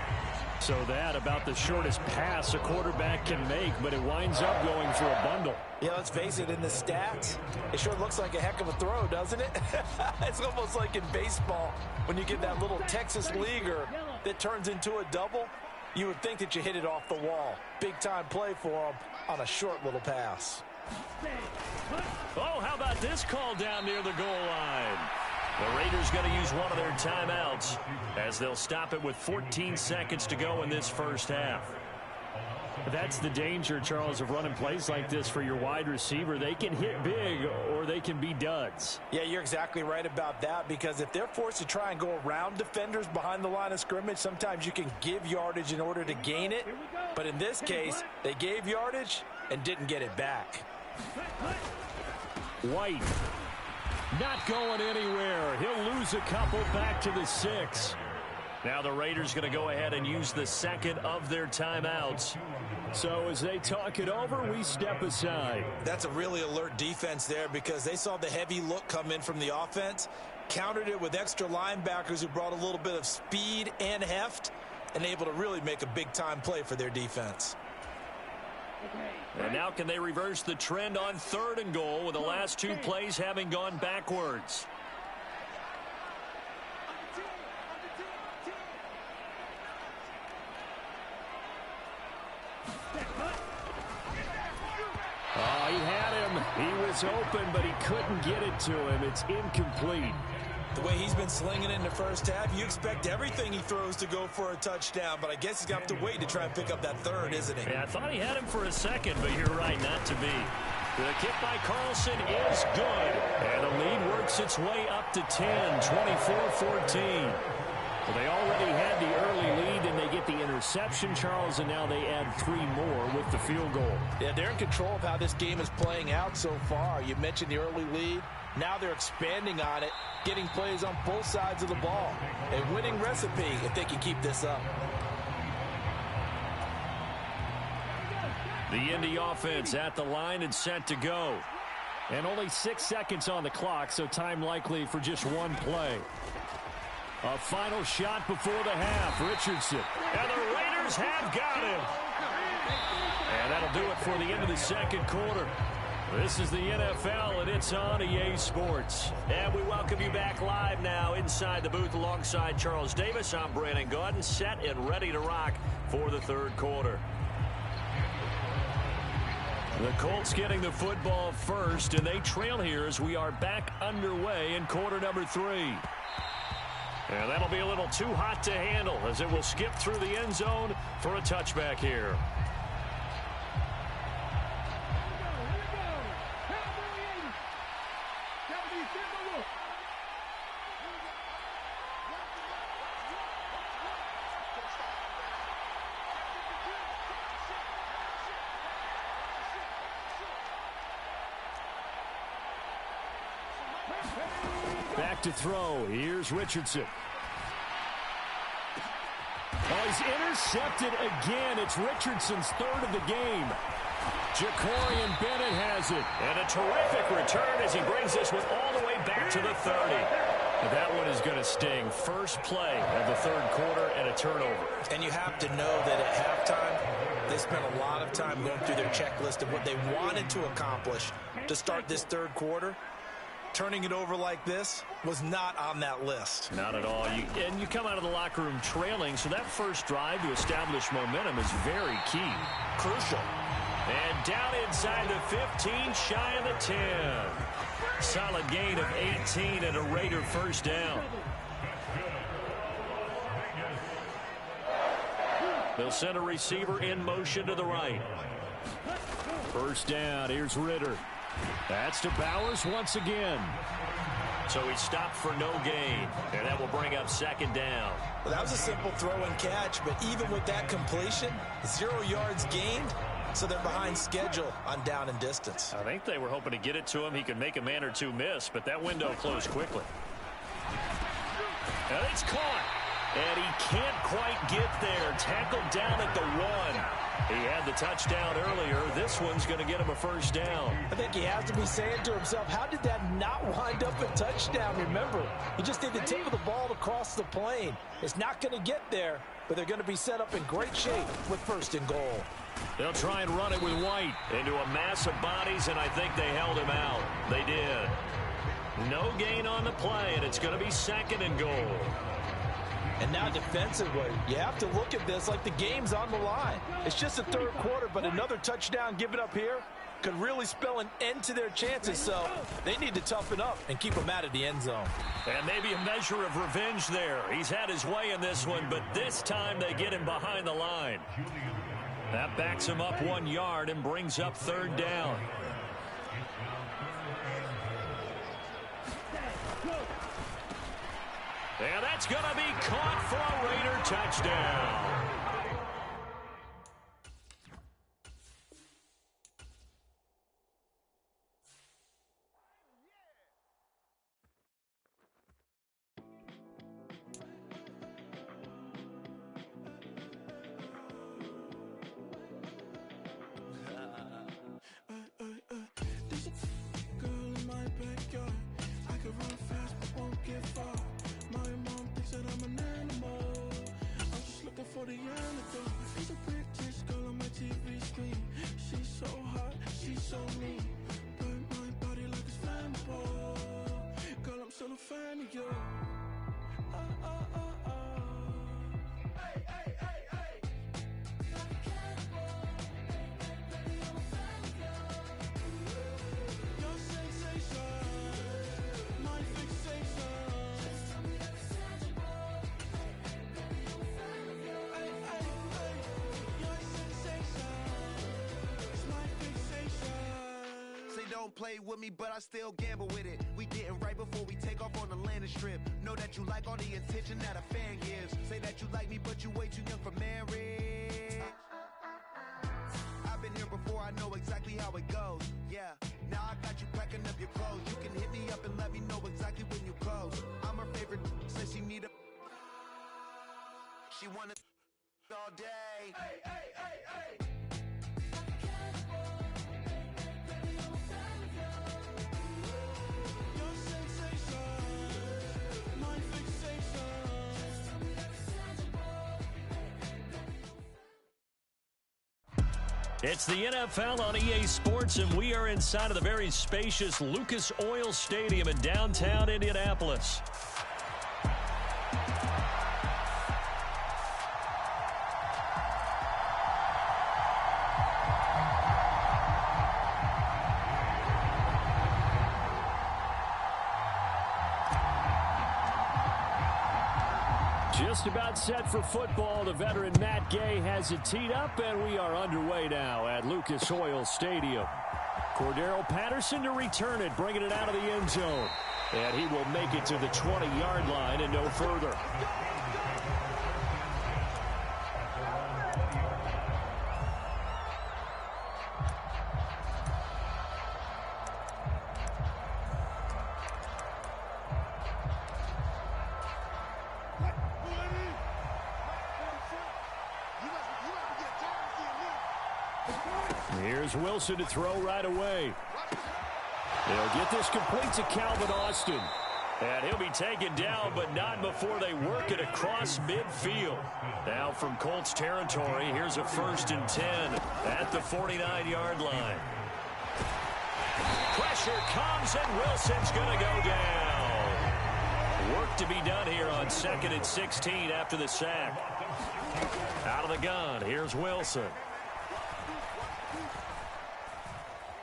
So that about the shortest pass a quarterback can make, but it winds up going for a bundle. Yeah, let's face it, in the stats, it sure looks like a heck of a throw, doesn't it? It's almost like in baseball when you get that little Texas leaguer that turns into a double. You would think that you hit it off the wall. Big time play for him on a short little pass. Oh, how about this call down near the goal line? The Raiders going to use one of their timeouts as they'll stop it with 14 seconds to go in this first half. That's the danger, Charles, of running plays like this for your wide receiver. They can hit big or they can be duds. Yeah, you're exactly right about that, because if they're forced to try and go around defenders behind the line of scrimmage, sometimes you can give yardage in order to gain it. But in this case, they gave yardage and didn't get it back. White not going anywhere. He'll lose a couple back to the 6. Now the Raiders going to go ahead and use the second of their timeouts. So as they talk it over, we step aside. That's a really alert defense there, because they saw the heavy look come in from the offense, countered it with extra linebackers who brought a little bit of speed and heft, and able to really make a big-time play for their defense. And now can they reverse the trend on 3rd and goal with the last 2 plays having gone backwards? Oh, he had him. He was open, but he couldn't get it to him. It's incomplete. The way he's been slinging in the first half, you expect everything he throws to go for a touchdown, but I guess he's got to wait to try and pick up that 3rd, isn't he? Yeah, I thought he had him for a second, but you're right, not to be. The kick by Carlson is good, and the lead works its way up to 10, 24-14. Well, they already had the early lead, and they get the interception, Charles, and now they add 3 more with the field goal. Yeah, they're in control of how this game is playing out so far. You mentioned the early lead. Now they're expanding on it, getting plays on both sides of the ball. A winning recipe if they can keep this up. The Indy offense at the line and set to go. And only 6 seconds on the clock, so time likely for just one play. A final shot before the half. Richardson. And the Raiders have got him. And that'll do it for the end of the second quarter. This is the NFL, and it's on EA Sports. And we welcome you back live now inside the booth alongside Charles Davis. I'm Brandon Gaudin, set and ready to rock for the third quarter. The Colts getting the football first, and they trail here as we are back underway in quarter number 3. And that'll be a little too hot to handle as it will skip through the end zone for a touchback here. Back to throw. Here's Richardson. Oh, he's intercepted again. It's Richardson's third of the game. Jacorian Bennett has it. And a terrific return as he brings this one all the way back to the 30. And that one is going to sting. First play of the third quarter and a turnover. And you have to know that at halftime, they spent a lot of time going through their checklist of what they wanted to accomplish to start this third quarter. Turning it over like this was not on that list. Not at all. And you come out of the locker room trailing, so that first drive to establish momentum is very key. Crucial. And down inside the 15, shy of the 10. Solid gain of 18 and a Raider first down. They'll send a receiver in motion to the right. First down, here's Ritter. That's to Bowers once again. So he stopped for no gain, and that will bring up second down. Well, that was a simple throw and catch, but even with that completion, 0 yards gained, so they're behind schedule on down and distance. I think they were hoping to get it to him. He could make a man or two miss, but that window closed quickly. And it's caught, and he can't quite get there. Tackled down at the 1. He had the touchdown earlier. This one's going to get him a first down. I think he has to be saying to himself, how did that not wind up a touchdown? Remember, he just did the tip of the ball to cross the plane. It's not going to get there, but they're going to be set up in great shape with first and goal. They'll try and run it with White into a mass of bodies, and I think they held him out. They did. No gain on the play, and it's going to be second and goal. And now defensively, you have to look at this like the game's on the line. It's just the third quarter, but another touchdown given up here could really spell an end to their chances. So they need to toughen up and keep them out of the end zone. And maybe a measure of revenge there. He's had his way in this one, but this time they get him behind the line. That backs him up 1 yard and brings up third down. And that's going to be caught for a Raider touchdown. There's a girl in my backyard. I can run fast but won't get far. My mom thinks that I'm an animal. I'm just looking for the antidote. There's a British girl on my TV screen. She's so hot, she's so mean. Burn my body like it's flammable. Girl, I'm still a fan of you. Hey, hey, hey, hey. Like a cannibal. Baby, I'm a fan of you. Your sensation, my fixation. Don't play with me, but I still gamble with it. We getting right before we take off on the landing strip. Know that you like all the attention that a fan gives. Say that you like me, but you way too young for marriage. I've been here before, I know exactly how it goes. Yeah, now I got you packing up your clothes. You can hit me up and let me know exactly when you close. I'm her favorite, says she need a... She wanna all day. Hey, hey, hey, hey. It's the NFL on EA Sports, and we are inside of the very spacious Lucas Oil Stadium in downtown Indianapolis. Just about set for football. The veteran Matt Gay has it teed up, and we are underway now at Lucas Oil Stadium. Cordero Patterson to return it, bringing it out of the end zone. And he will make it to the 20-yard line and no further. Here's Wilson to throw right away. They'll get this complete to Calvin Austin. And he'll be taken down, but not before they work it across midfield. Now from Colts territory, here's a 1st and 10 at the 49-yard line. Pressure comes, and Wilson's going to go down. Work to be done here on 2nd and 16 after the sack. Out of the gun, here's Wilson.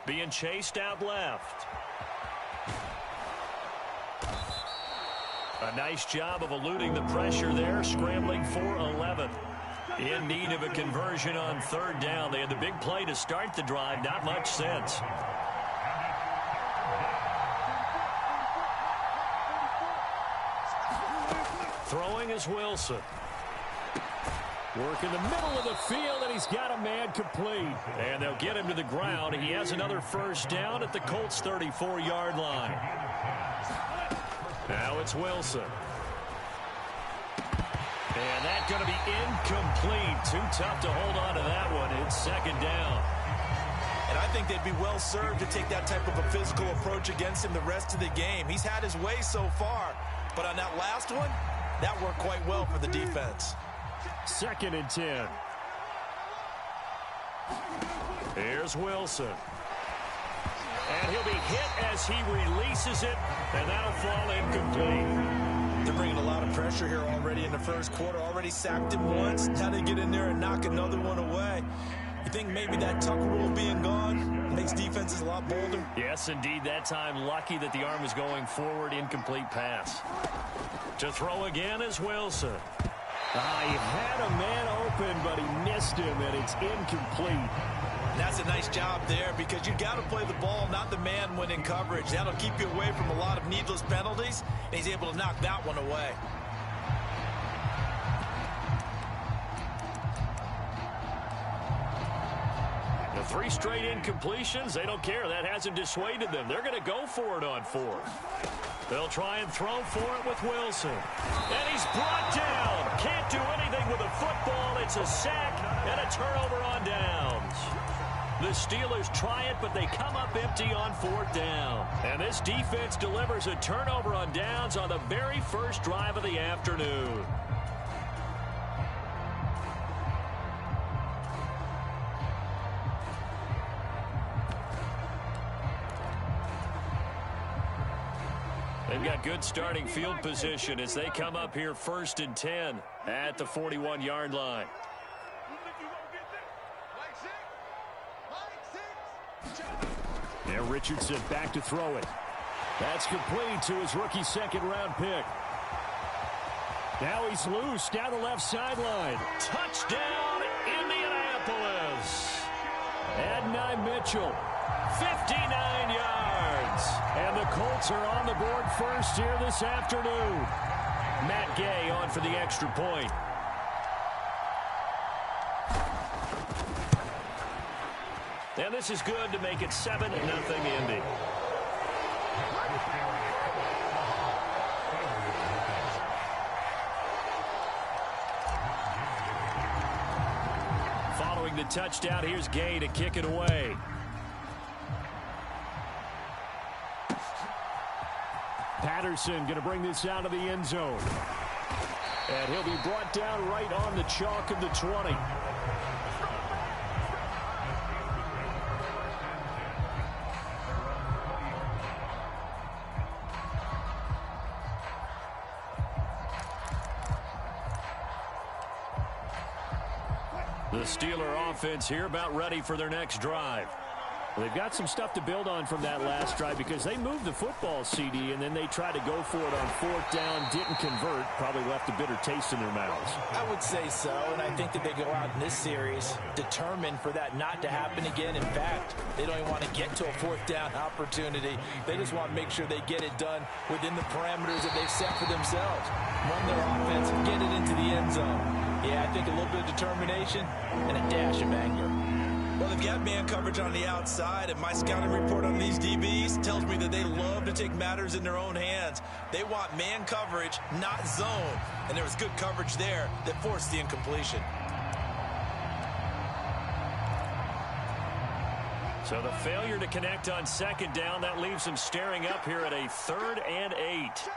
Being chased out left. A nice job of eluding the pressure there, scrambling for 11. In need of a conversion on 3rd down. They had the big play to start the drive, not much sense. Throwing is Wilson. Work in the middle of the field, and he's got a man complete. And they'll get him to the ground. He has another 1st down at the Colts' 34-yard line. Now it's Wilson. And that's going to be incomplete. Too tough to hold on to that one. It's 2nd down. And I think they'd be well served to take that type of a physical approach against him the rest of the game. He's had his way so far. But on that last one, that worked quite well for the defense. 2nd and 10. Here's Wilson. And he'll be hit as he releases it, and that'll fall incomplete. They're bringing a lot of pressure here already in the 1st quarter. Already sacked him once. Now they get in there and knock another one away. You think maybe that tuck rule being gone makes defenses a lot bolder? Yes, indeed. That time, lucky that the arm was going forward. Incomplete pass. To throw again is Wilson. He had a man open, but he missed him, and it's incomplete. And that's a nice job there because you got to play the ball, not the man when in coverage. That'll keep you away from a lot of needless penalties, and he's able to knock that one away. The 3 straight incompletions, they don't care. That hasn't dissuaded them. They're going to go for it on 4th. They'll try and throw for it with Wilson. And he's brought down. Can't do anything with a football. It's a sack and a turnover on downs. The Steelers try it, but they come up empty on 4th down. And this defense delivers a turnover on downs on the very first drive of the afternoon. They've got good starting field position as they come up here 1st and 10 at the 41-yard line. Now Richardson back to throw it. That's complete to his rookie 2nd-round pick. Now he's loose down the left sideline. Touchdown, Indianapolis. Adonai Mitchell, 59 yards. And the Colts are on the board first here this afternoon. Matt Gay on for the extra point. And this is good to make it 7-0 Indy. Following the touchdown, here's Gay to kick it away. Patterson going to bring this out of the end zone. And he'll be brought down right on the chalk of the 20. The Steeler offense here about ready for their next drive. Well, they've got some stuff to build on from that last drive because they moved the football, CD, and then they tried to go for it on 4th down, didn't convert, probably left a bitter taste in their mouths. I would say so, and I think that they go out in this series determined for that not to happen again. In fact, they don't even want to get to a 4th down opportunity. They just want to make sure they get it done within the parameters that they've set for themselves. Run their offense, get it into the end zone. Yeah, I think a little bit of determination and a dash of anger. Well, they've got man coverage on the outside, and my scouting report on these DBs tells me that they love to take matters in their own hands. They want man coverage, not zone. And there was good coverage there that forced the incompletion. So the failure to connect on 2nd down, that leaves them staring up here at a 3rd and 8.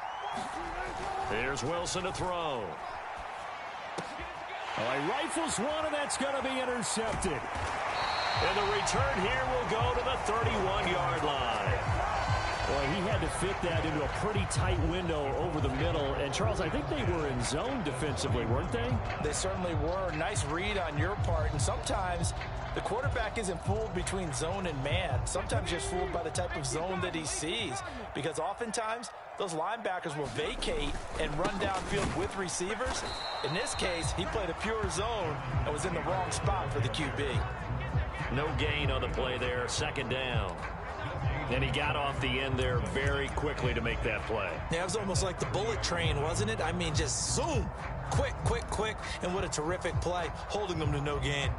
There's Wilson to throw. Oh, he rifles one, and that's going to be intercepted. And the return here will go to the 31-yard line. Boy, he had to fit that into a pretty tight window over the middle. And, Charles, I think they were in zone defensively, weren't they? They certainly were. Nice read on your part. And sometimes the quarterback isn't fooled between zone and man. Sometimes just fooled by the type of zone that he sees. Because oftentimes those linebackers will vacate and run downfield with receivers. In this case, he played a pure zone and was in the wrong spot for the QB. No gain on the play there, 2nd down. And he got off the end there very quickly to make that play. Yeah, it was almost like the bullet train, wasn't it? I mean, just zoom. Quick, quick, quick. And what a terrific play, holding them to no gain.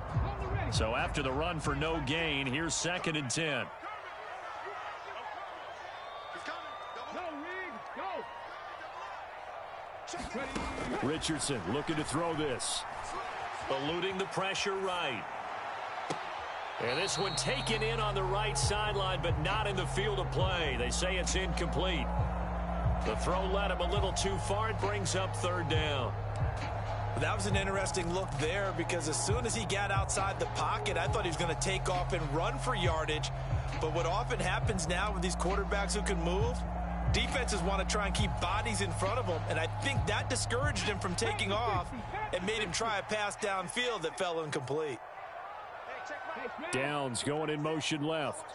So after the run for no gain, here's 2nd and 10. Richardson looking to throw this. Eluding the pressure right. And this one taken in on the right sideline, but not in the field of play. They say it's incomplete. The throw led him a little too far. It brings up 3rd down. That was an interesting look there because as soon as he got outside the pocket, I thought he was going to take off and run for yardage. But what often happens now with these quarterbacks who can move, defenses want to try and keep bodies in front of them. And I think that discouraged him from taking off and made him try a pass downfield that fell incomplete. Downs going in motion left.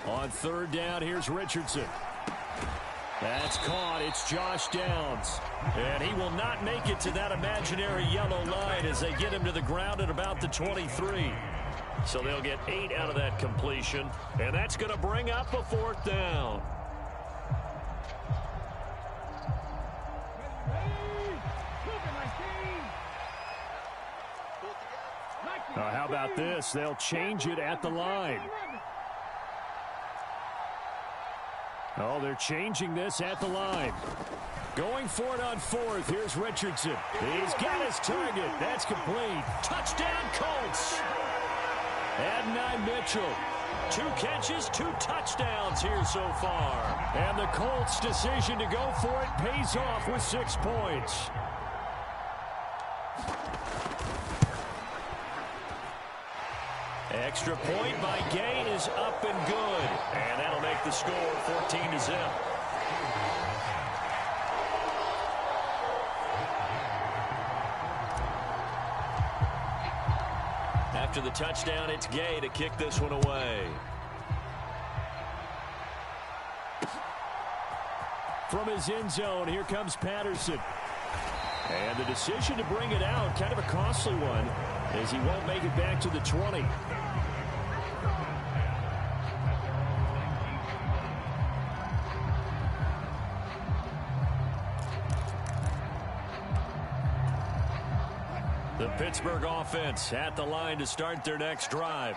On 3rd down, here's Richardson. That's caught. It's Josh Downs. And he will not make it to that imaginary yellow line as they get him to the ground at about the 23. So they'll get 8 out of that completion. And that's going to bring up a 4th down. How about this? They'll change it at the line. Oh, they're changing this at the line. Going for it on 4th. Here's Richardson. He's got his target. That's complete. Touchdown, Colts. Adonai Mitchell. 2 catches, 2 touchdowns here so far. And the Colts' decision to go for it pays off with 6 points. Extra point by Gay is up and good. And that'll make the score 14-0. After the touchdown, it's Gay to kick this one away. From his end zone, here comes Patterson. And the decision to bring it out, kind of a costly one, as he won't make it back to the 20. The Pittsburgh offense at the line to start their next drive.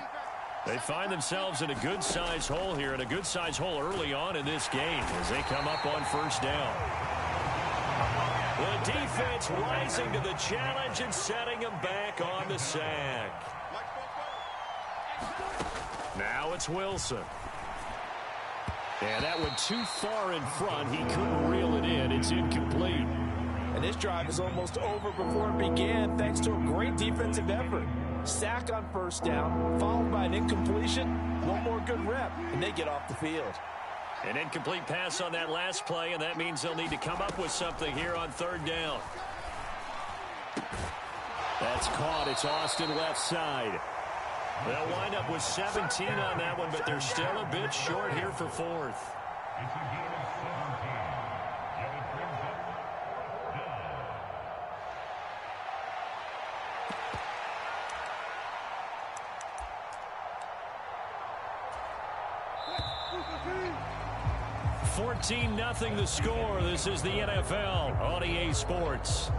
They find themselves in a good-sized hole here, and a good-sized hole early on in this game as they come up on 1st down. The defense rising to the challenge and setting them back on the sack. Now it's Wilson. And that went too far in front. He couldn't reel it in. It's incomplete. And this drive is almost over before it began thanks to a great defensive effort. Sack on 1st down, followed by an incompletion. One more good rep, and they get off the field. An incomplete pass on that last play, and that means they'll need to come up with something here on third down. That's caught. It's Austin left side. They'll wind up with 17 on that one, but they're still a bit short here for fourth. It's a gain of 17. And it brings up 14-0 the score. This is the NFL on EA Sports.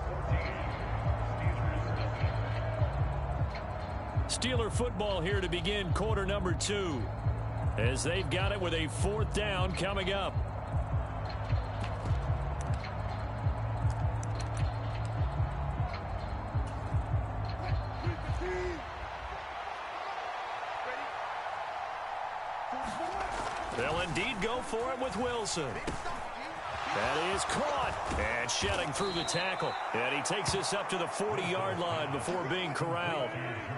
Steeler football here to begin quarter number 2, as they've got it with a fourth down coming up. They'll indeed go for it with Wilson. That is caught and shedding through the tackle. And he takes us up to the 40-yard line before being corralled.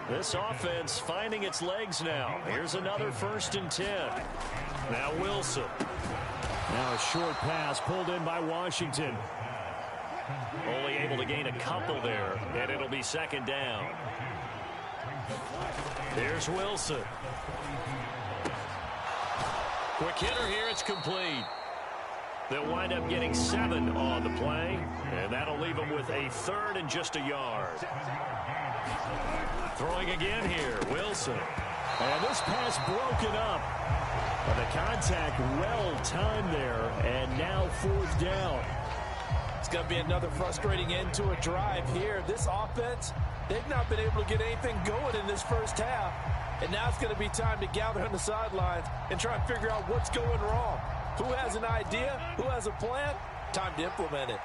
This offense finding its legs now. Here's another 1st and 10. Now Wilson. Now a short pass pulled in by Washington. Only able to gain a couple there, and it'll be 2nd down. Here's Wilson. Quick hitter here. It's complete. They'll wind up getting 7 on the play, and that'll leave them with a 3rd and just a yard. Throwing again here, Wilson. And this pass broken up. But the contact well timed there, and now 4th down. It's going to be another frustrating end to a drive here. This offense, they've not been able to get anything going in this first half. And now it's going to be time to gather on the sidelines and try and figure out what's going wrong. Who has an idea? Who has a plan? Time to implement it.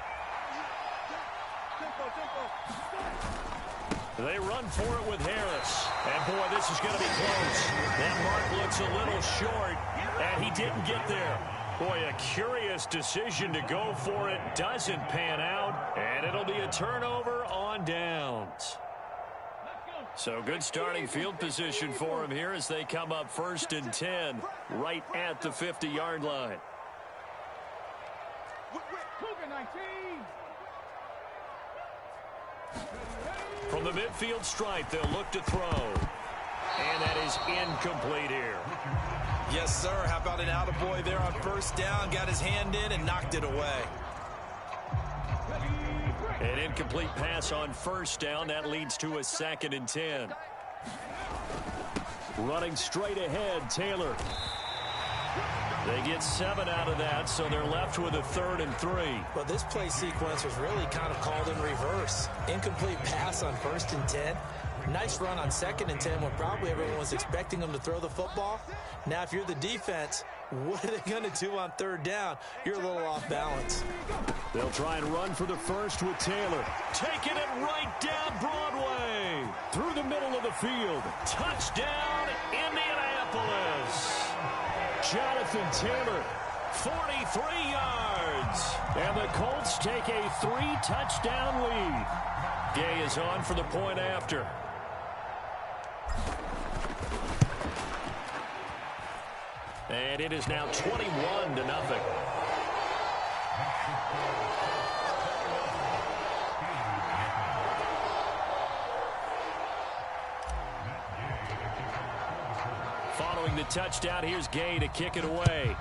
They run for it with Harris. And, boy, this is going to be close. That mark looks a little short, and he didn't get there. Boy, a curious decision to go for it. Doesn't pan out, and it'll be a turnover on downs. So good starting field position for him here as they come up 1st and 10 right at the 50-yard line. From the midfield stripe, they'll look to throw. And that is incomplete here. Yes, sir. How about an attaboy there on 1st down? Got his hand in and knocked it away. An incomplete pass on 1st down. That leads to a 2nd and 10. Running straight ahead, Taylor. They get 7 out of that, so they're left with a 3rd and 3. Well, this play sequence was really kind of called in reverse. Incomplete pass on 1st and 10. Nice run on 2nd and 10 when probably everyone was expecting them to throw the football. Now, if you're the defense, what are they going to do on 3rd down? You're a little off balance. They'll try and run for the first with Taylor. Taking it right down Broadway. Through the middle of the field. Touchdown, Indianapolis. Jonathan Taylor, 43 yards. And the Colts take a 3-touchdown lead. Gay is on for the point after. And it is now 21-0. Following the touchdown, here's Gay to kick it away.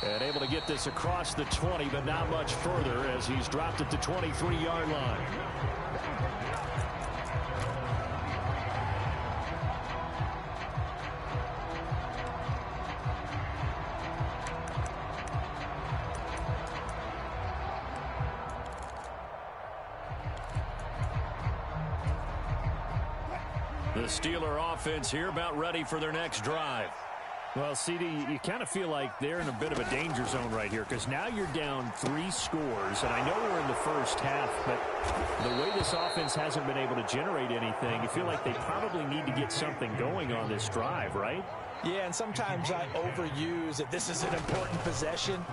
And able to get this across the 20, but not much further as he's dropped at the 23-yard line. The Steeler offense here about ready for their next drive. Well, CD, you kind of feel like they're in a bit of a danger zone right here because now you're down 3 scores, and I know we're in the first half, but the way this offense hasn't been able to generate anything, you feel like they probably need to get something going on this drive, right? Yeah, and sometimes I overuse that this is an important possession.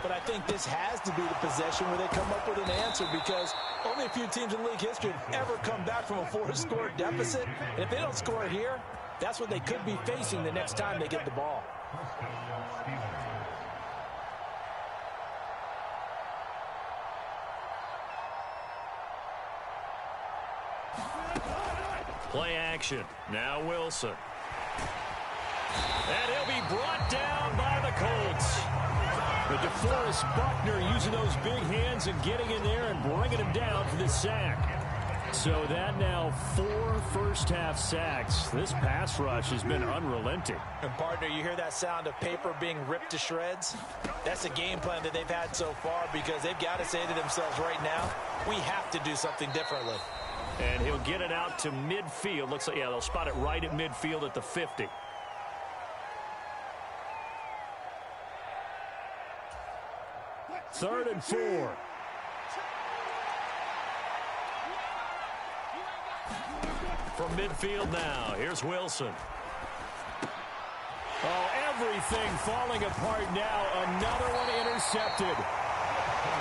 But I think this has to be the possession where they come up with an answer, because only a few teams in league history have ever come back from a 4-score deficit. And if they don't score here, that's what they could be facing the next time they get the ball. Play action. Now Wilson. And he'll be brought down by the Colts. But DeForest Buckner using those big hands and getting in there and bringing him down for the sack. So that now 4 first-half sacks. This pass rush has been unrelenting. And, partner, you hear that sound of paper being ripped to shreds? That's a game plan that they've had so far, because they've got to say to themselves right now, we have to do something differently. And he'll get it out to midfield. Looks like, yeah, they'll spot it right at midfield at the 50. Third and 4. From midfield now, here's Wilson. Oh, everything falling apart now. Another one intercepted.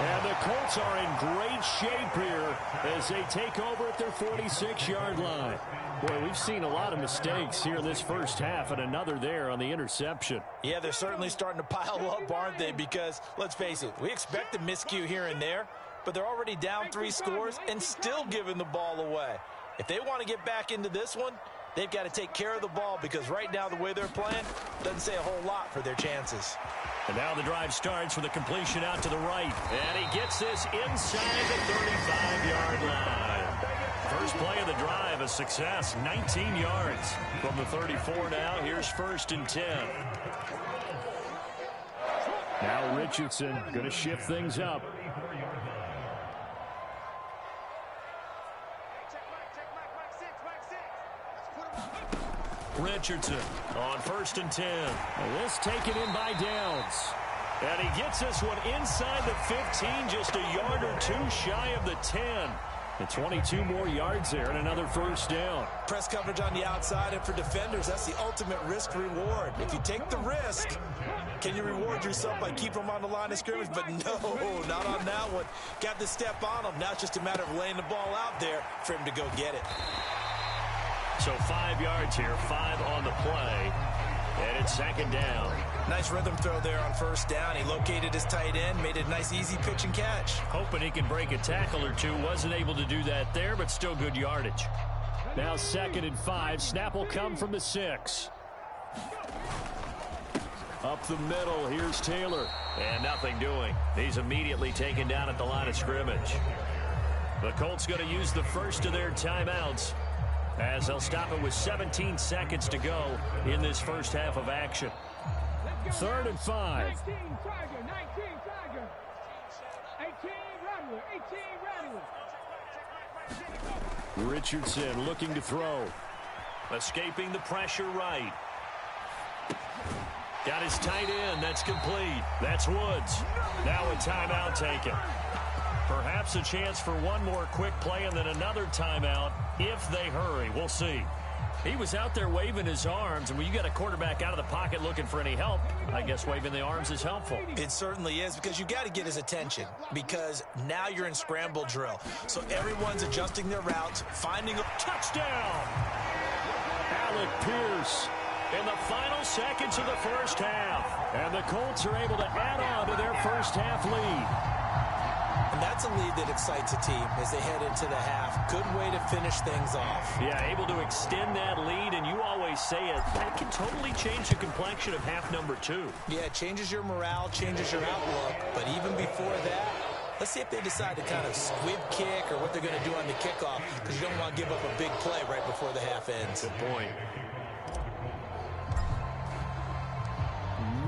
And the Colts are in great shape here as they take over at their 46-yard line. Boy, we've seen a lot of mistakes here in this first half, and another there on the interception. Yeah, they're certainly starting to pile up, aren't they? Because, let's face it, we expect a miscue here and there, but they're already down 3 scores and still giving the ball away. If they want to get back into this one, they've got to take care of the ball, because right now the way they're playing doesn't say a whole lot for their chances. And now the drive starts with a completion out to the right. And he gets this inside the 35-yard line. First play of the drive, a success, 19 yards. From the 34 now, here's 1st and 10. Now Richardson going to shift things up. Richardson on 1st and 10. And this taken in by Downs. And he gets this one inside the 15, just a yard or 2 shy of the 10. And 22 more yards there and another first down. Press coverage on the outside, and for defenders, that's the ultimate risk-reward. If you take the risk, can you reward yourself by keeping them on the line of scrimmage? But no, not on that one. Got the step on them. Now it's just a matter of laying the ball out there for him to go get it. So 5 yards here, 5 on the play, and it's 2nd down. Nice rhythm throw there on 1st down. He located his tight end, made a nice easy pitch and catch. Hoping he can break a tackle or two. Wasn't able to do that there, but still good yardage. Now 2nd and 5. Snap will come from the 6. Up the middle, here's Taylor. And nothing doing. He's immediately taken down at the line of scrimmage. The Colts going to use the first of their timeouts, as they'll stop it with 17 seconds to go in this first half of action. 3rd and 5. 19 Tiger, 19 Tiger. 18 Rattler, 18 Rattler. Richardson looking to throw. Escaping the pressure right. Got his tight end. That's complete. That's Woods. Now a timeout taken. Perhaps a chance for one more quick play and then another timeout if they hurry. We'll see. He was out there waving his arms, and when you got a quarterback out of the pocket looking for any help, I guess waving the arms is helpful. It certainly is, because you got to get his attention, because now you're in scramble drill. So everyone's adjusting their routes, finding a touchdown. Alec Pierce in the final seconds of the first half. And the Colts are able to add on to their first half lead. And that's a lead that excites a team as they head into the half. Good way to finish things off. Yeah, able to extend that lead, and you always say it, that can totally change the complexion of half number 2. Yeah, it changes your morale, changes your outlook. But even before that, let's see if they decide to kind of squib kick or what they're going to do on the kickoff, because you don't want to give up a big play right before the half ends. Good point.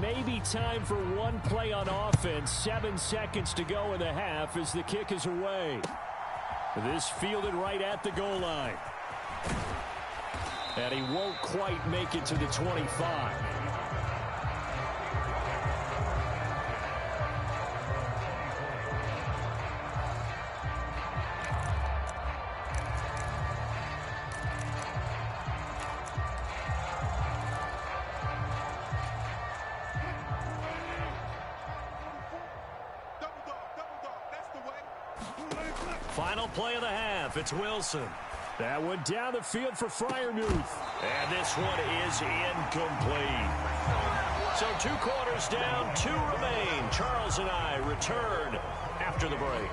Maybe time for one play on offense. 7 seconds to go in the half as the kick is away. This fielded right at the goal line. And he won't quite make it to the 25. Final play of the half. It's Wilson. That one down the field for Freiermuth. And this one is incomplete. So 2 quarters down, 2 remain. Charles and I return after the break.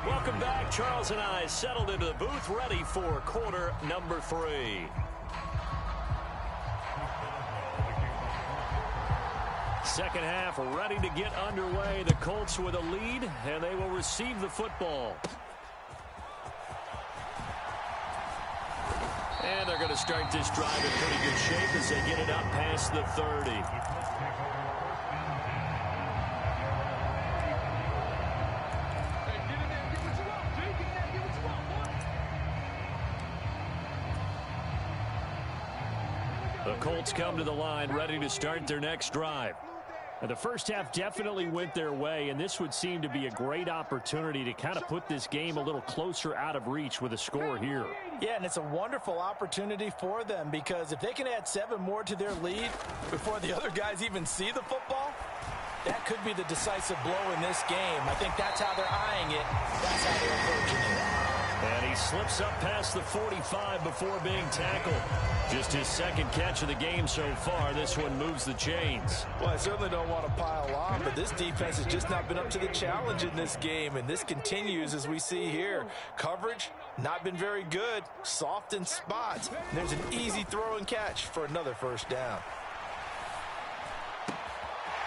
Welcome back. Charles and I settled into the booth, ready for quarter number 3. Second half ready to get underway. The Colts with a lead, and they will receive the football. And they're going to start this drive in pretty good shape as they get it up past the 30. The Colts come to the line ready to start their next drive. And the first half definitely went their way, and this would seem to be a great opportunity to kind of put this game a little closer out of reach with a score here. Yeah, and it's a wonderful opportunity for them because if they can add 7 more to their lead before the other guys even see the football, that could be the decisive blow in this game. I think that's how they're eyeing it. That's how they're approaching it. And he slips up past the 45 before being tackled. Just his second catch of the game so far. This one moves the chains. Well, I certainly don't want to pile on, but this defense has just not been up to the challenge in this game, and this continues as we see here. Coverage, not been very good. Soft in spots. And there's an easy throw and catch for another first down.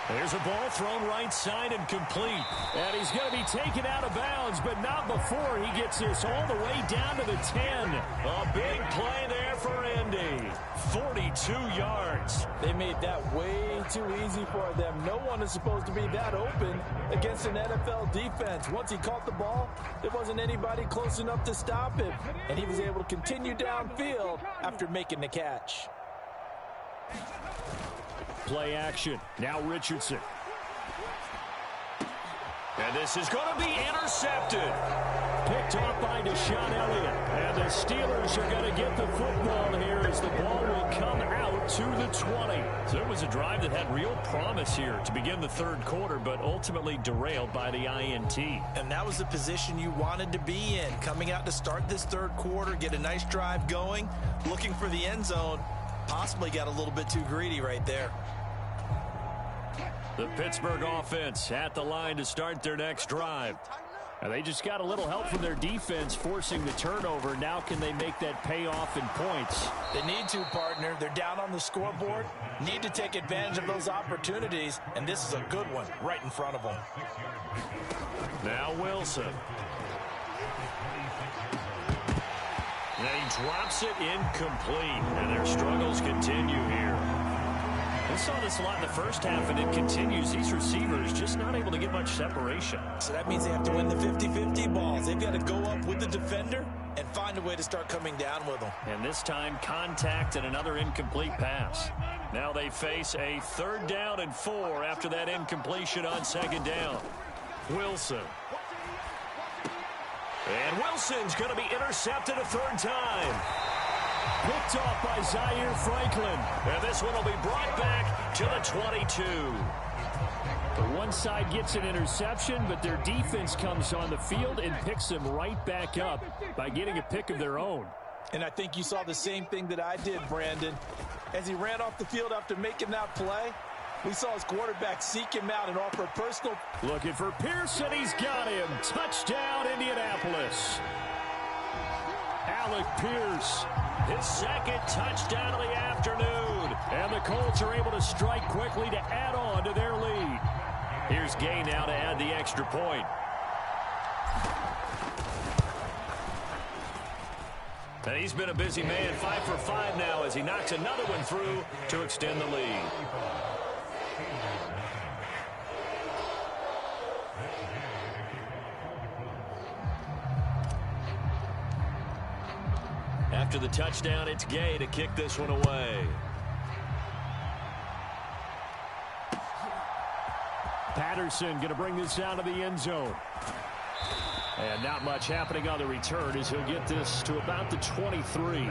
There's a ball thrown right side and complete. And he's going to be taken out of bounds, but not before he gets this all the way down to the 10. A big play there for Indy. 42 yards. They made that way too easy for them. No one is supposed to be that open against an NFL defense. Once he caught the ball, there wasn't anybody close enough to stop him. And he was able to continue downfield after making the catch. Play action. Now Richardson. And this is going to be intercepted. Picked off by Deshaun Elliott. And the Steelers are going to get the football here as the ball will come out to the 20. So it was a drive that had real promise here to begin the third quarter, but ultimately derailed by the INT. And that was the position you wanted to be in. Coming out to start this third quarter, get a nice drive going, looking for the end zone. Possibly got a little bit too greedy right there. The Pittsburgh offense at the line to start their next drive. And they just got a little help from their defense forcing the turnover. Now can they make that pay off in points? They need to, partner. They're down on the scoreboard. Need to take advantage of those opportunities. And this is a good one right in front of them. Now Wilson. And he drops it incomplete. And their struggles continue here. We saw this a lot in the first half, and it continues. These receivers just not able to get much separation. So that means they have to win the 50-50 balls. They've got to go up with the defender and find a way to start coming down with them. And this time, contact and another incomplete pass. Now they face a 3rd down and 4 after that incompletion on 2nd down. Wilson. And Wilson's going to be intercepted a 3rd time. Picked off by Zaire Franklin. And this one will be brought back to the 22. The one side gets an interception, but their defense comes on the field and picks them right back up by getting a pick of their own. And I think you saw the same thing that I did, Brandon. As he ran off the field after making that play, we saw his quarterback seek him out and offer a personal. Looking for Pearson. He's got him. Touchdown, Indianapolis. Alec Pierce. His 2nd touchdown of the afternoon. And the Colts are able to strike quickly to add on to their lead. Here's Gay now to add the extra point. And he's been a busy man, 5 for 5 now as he knocks another one through to extend the lead. After the touchdown, it's Gay to kick this one away. Patterson going to bring this down to the end zone. And not much happening on the return as he'll get this to about the 23.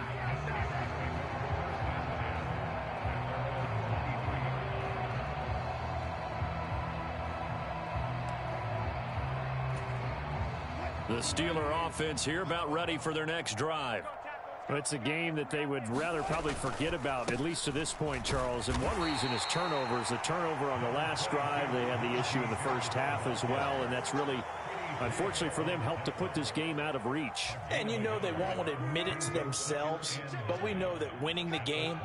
The Steeler offense here about ready for their next drive. It's a game that they would rather probably forget about, at least to this point, Charles. And one reason is turnovers. A turnover on the last drive. They had the issue in the first half as well, and that's really, unfortunately for them, helped to put this game out of reach. And you know they won't admit it to themselves, but we know that winning the game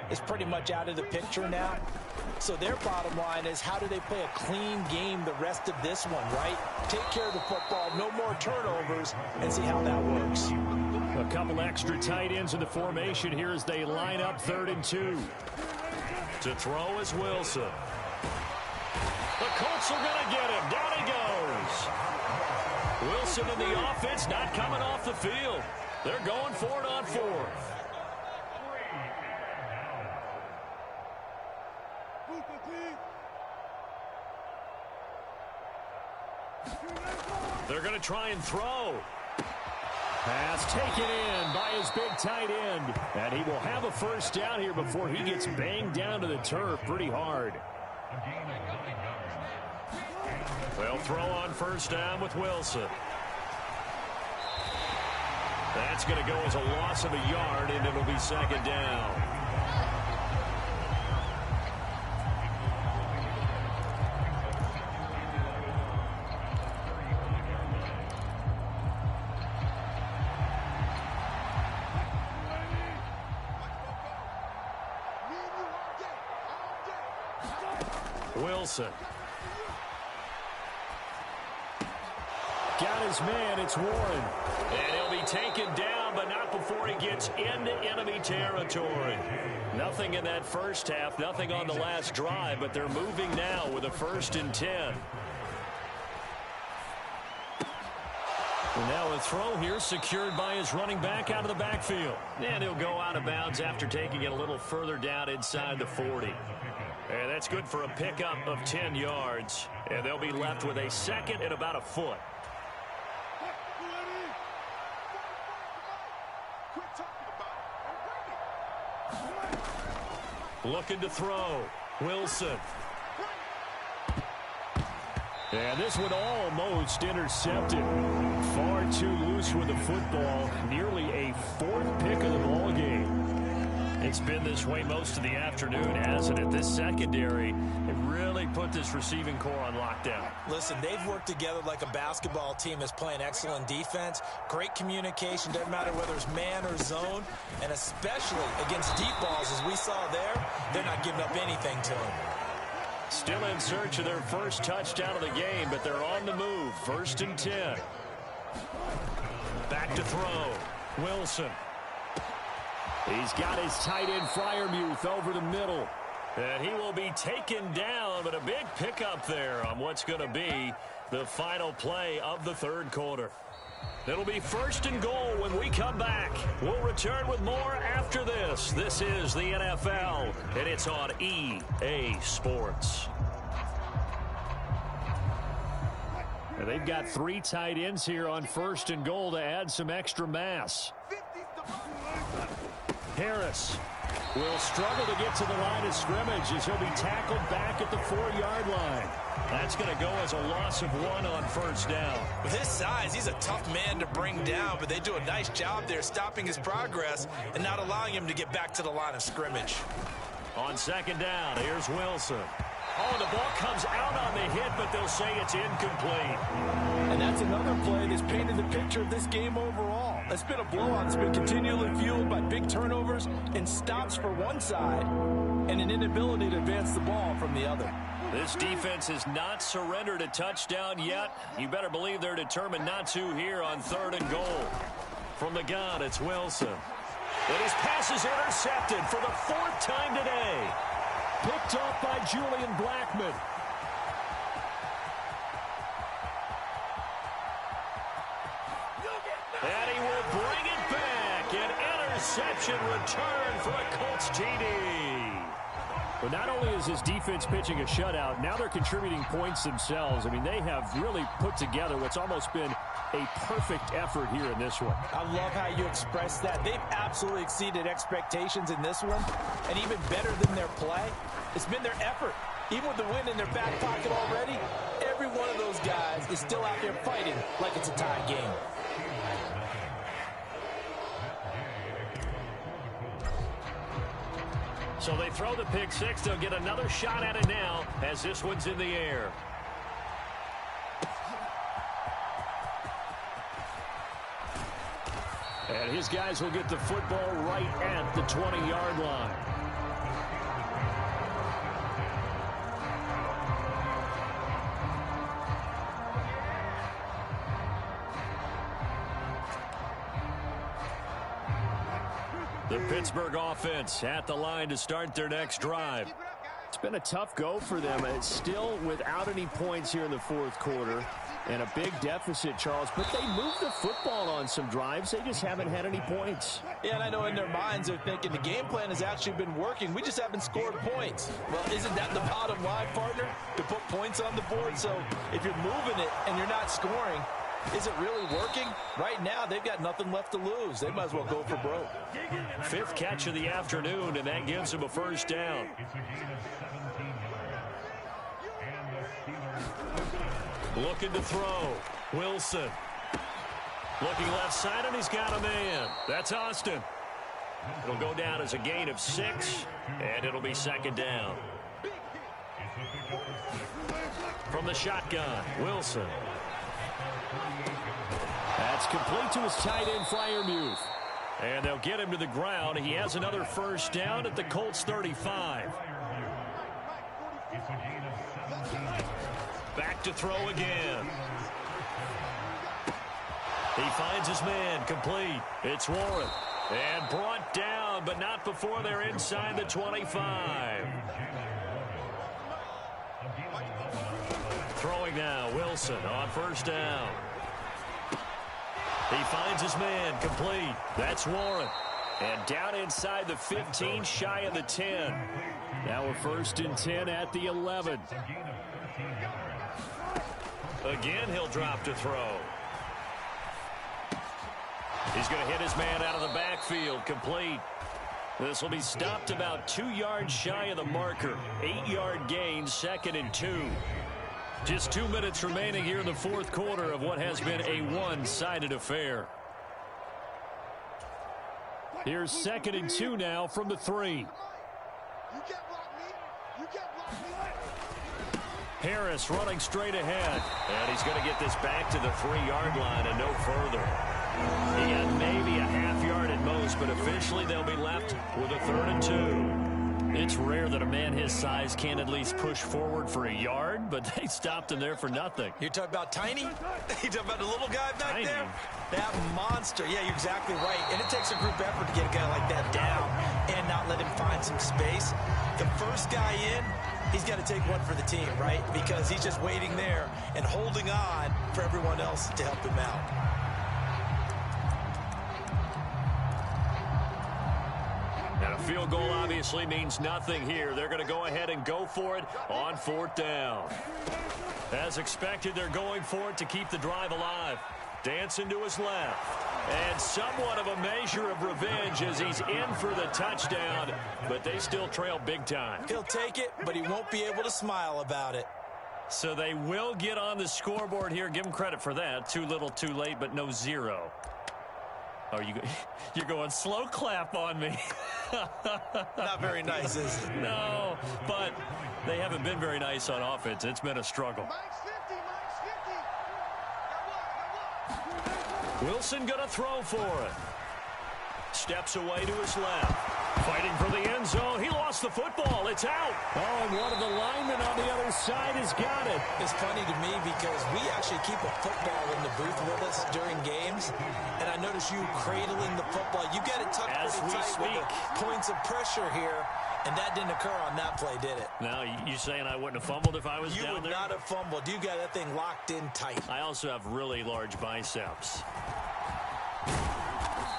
is pretty much out of the picture now. So their bottom line is, how do they play a clean game the rest of this one, right? Take care of the football, no more turnovers, and see how that works. A couple extra tight ends in the formation here as they line up 3rd and 2. To throw is Wilson. The Colts are going to get him. Down he goes. Wilson and the offense not coming off the field. They're going for it on 4th. They're going to try and throw. Pass taken in by his big tight end. And he will have a first down here before he gets banged down to the turf pretty hard. They'll throw on first down with Wilson. That's going to go as a loss of a yard, and it'll be 2nd down. Wilson. Got his man. It's Warren. And he'll be taken down, but not before he gets into enemy territory. Nothing in that first half, nothing on the last drive, but they're moving now with a 1st and 10. And now a throw here secured by his running back out of the backfield. And he'll go out of bounds after taking it a little further down inside the 40. And that's good for a pickup of 10 yards. And they'll be left with a 2nd and about a foot. Looking to throw. Wilson. And this one almost intercepted. Far too loose with the football. Nearly a 4th pick of the ball game. It's been this way most of the afternoon, hasn't it? This secondary, it really put this receiving core on lockdown. Listen, they've worked together like a basketball team that's playing excellent defense. Great communication, doesn't matter whether it's man or zone. And especially against deep balls, as we saw there, they're not giving up anything to them. Still in search of their first touchdown of the game, but they're on the move. 1st and 10. Back to throw. Wilson. He's got his tight end Freiermuth over the middle. And he will be taken down, but a big pickup there on what's going to be the final play of the 3rd quarter. It'll be 1st and goal when we come back. We'll return with more after this. This is the NFL, and it's on EA Sports. And they've got 3 tight ends here on 1st and goal to add some extra mass. Harris will struggle to get to the line of scrimmage as he'll be tackled back at the 4-yard line. That's going to go as a loss of 1 on first down. With his size, he's a tough man to bring down, but they do a nice job there stopping his progress and not allowing him to get back to the line of scrimmage. On second down, here's Wilson. Oh, the ball comes out on the hit, but they'll say it's incomplete. And that's another play that's painted the picture of this game overall. It's been a blowout. It's been continually fueled by big turnovers and stops for one side and an inability to advance the ball from the other. This defense has not surrendered a touchdown yet. You better believe they're determined not to here on 3rd and goal. From the gun, it's Wilson. And his pass is intercepted for the 4th time today. Picked off by Julian Blackman. And he will bring it back. An interception return for a Colts TD. But not only is his defense pitching a shutout, now they're contributing points themselves. I mean, they have really put together what's almost been a perfect effort here in this one. I love how you express that. They've absolutely exceeded expectations in this one. And even better than their play, it's been their effort. Even with the win in their back pocket already, every one of those guys is still out there fighting like it's a tie game. So they throw the pick six. They'll get another shot at it now as this one's in the air. And his guys will get the football right at the 20-yard line. The Pittsburgh offense at the line to start their next drive. It's been a tough go for them. It's still without any points here in the fourth quarter and a big deficit, Charles. But they moved the football on some drives. They just haven't had any points. Yeah, and I know in their minds they're thinking the game plan has actually been working. We just haven't scored points. Well, isn't that the bottom line, partner? To put points on the board? So if you're moving it and you're not scoring, is it really working? Right now, they've got nothing left to lose. They might as well go for broke. Fifth catch of the afternoon, and that gives them a first down. Looking to throw. Wilson. Looking left side, and he's got a man. That's Austin. It'll go down as a gain of 6, and it'll be second down. From the shotgun, Wilson. That's complete to his tight end, Freiermuth. And they'll get him to the ground. He has another first down at the Colts 35. Back to throw again. He finds his man, complete. It's Warren. And brought down, but not before they're inside the 25. Throwing now, Wilson on first down. He finds his man, complete. That's Warren. And down inside the 15, shy of the 10. Now a first and 10 at the 11. Again, he'll drop to throw. He's going to hit his man out of the backfield, complete. This will be stopped about 2 yards shy of the marker. 8-yard gain, second and 2. Just 2 minutes remaining here in the fourth quarter of what has been a one-sided affair. Here's second and 2 now from the 3. Harris running straight ahead. And he's going to get this back to the 3-yard line and no further. He had maybe a half yard at most, but officially they'll be left with a 3rd and 2. It's rare that a man his size can at least push forward for a yard, but they stopped him there for nothing. You're talking about Tiny? You talking about the little guy back there? That monster. Yeah, you're exactly right. And it takes a group effort to get a guy like that down and not let him find some space. The first guy in, he's got to take one for the team, right? Because he's just waiting there and holding on for everyone else to help him out. And a field goal obviously means nothing here. They're going to go ahead and go for it on 4th down. As expected, they're going for it to keep the drive alive. Dancing to his left. And somewhat of a measure of revenge as he's in for the touchdown, but they still trail big time. He'll take it, but he won't be able to smile about it. So they will get on the scoreboard here. Give him credit for that. Too little, too late, but no 0. Oh, you're going slow clap on me. Not very nice, is it? No, but they haven't been very nice on offense. It's been a struggle. Wilson going to throw for it. Steps away to his left. Fighting for the end zone. He lost the football. It's out. Oh, and one of the linemen on the other side has got it. It's funny to me because we actually keep a football in the booth with us during games. And I notice you cradling the football. You get it tucked pretty tight with the points of pressure here. And that didn't occur on that play, did it? Now, you saying I wouldn't have fumbled if I was down there? You would not have fumbled. You got that thing locked in tight. I also have really large biceps.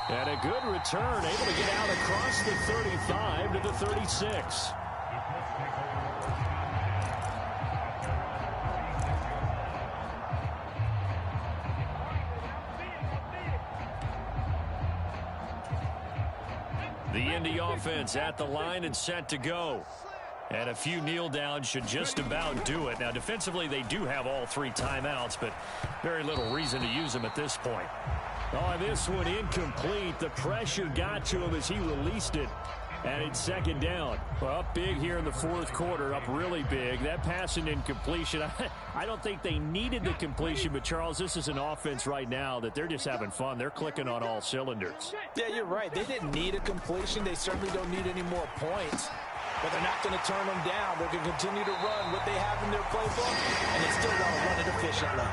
And a good return, able to get out across the 35 to the 36. The Indy offense at the line and set to go. And a few kneel downs should just about do it. Now, defensively, they do have all 3 timeouts, but very little reason to use them at this point. Oh, this one incomplete. The pressure got to him as he released it. And it's second down. Well, up big here in the fourth quarter, up really big. That pass and incompletion, I don't think they needed the completion, but, Charles, this is an offense right now that they're just having fun. They're clicking on all cylinders. Yeah, you're right. They didn't need a completion. They certainly don't need any more points. But they're not going to turn them down. They're going to continue to run what they have in their playbook, and they still want to run it efficiently.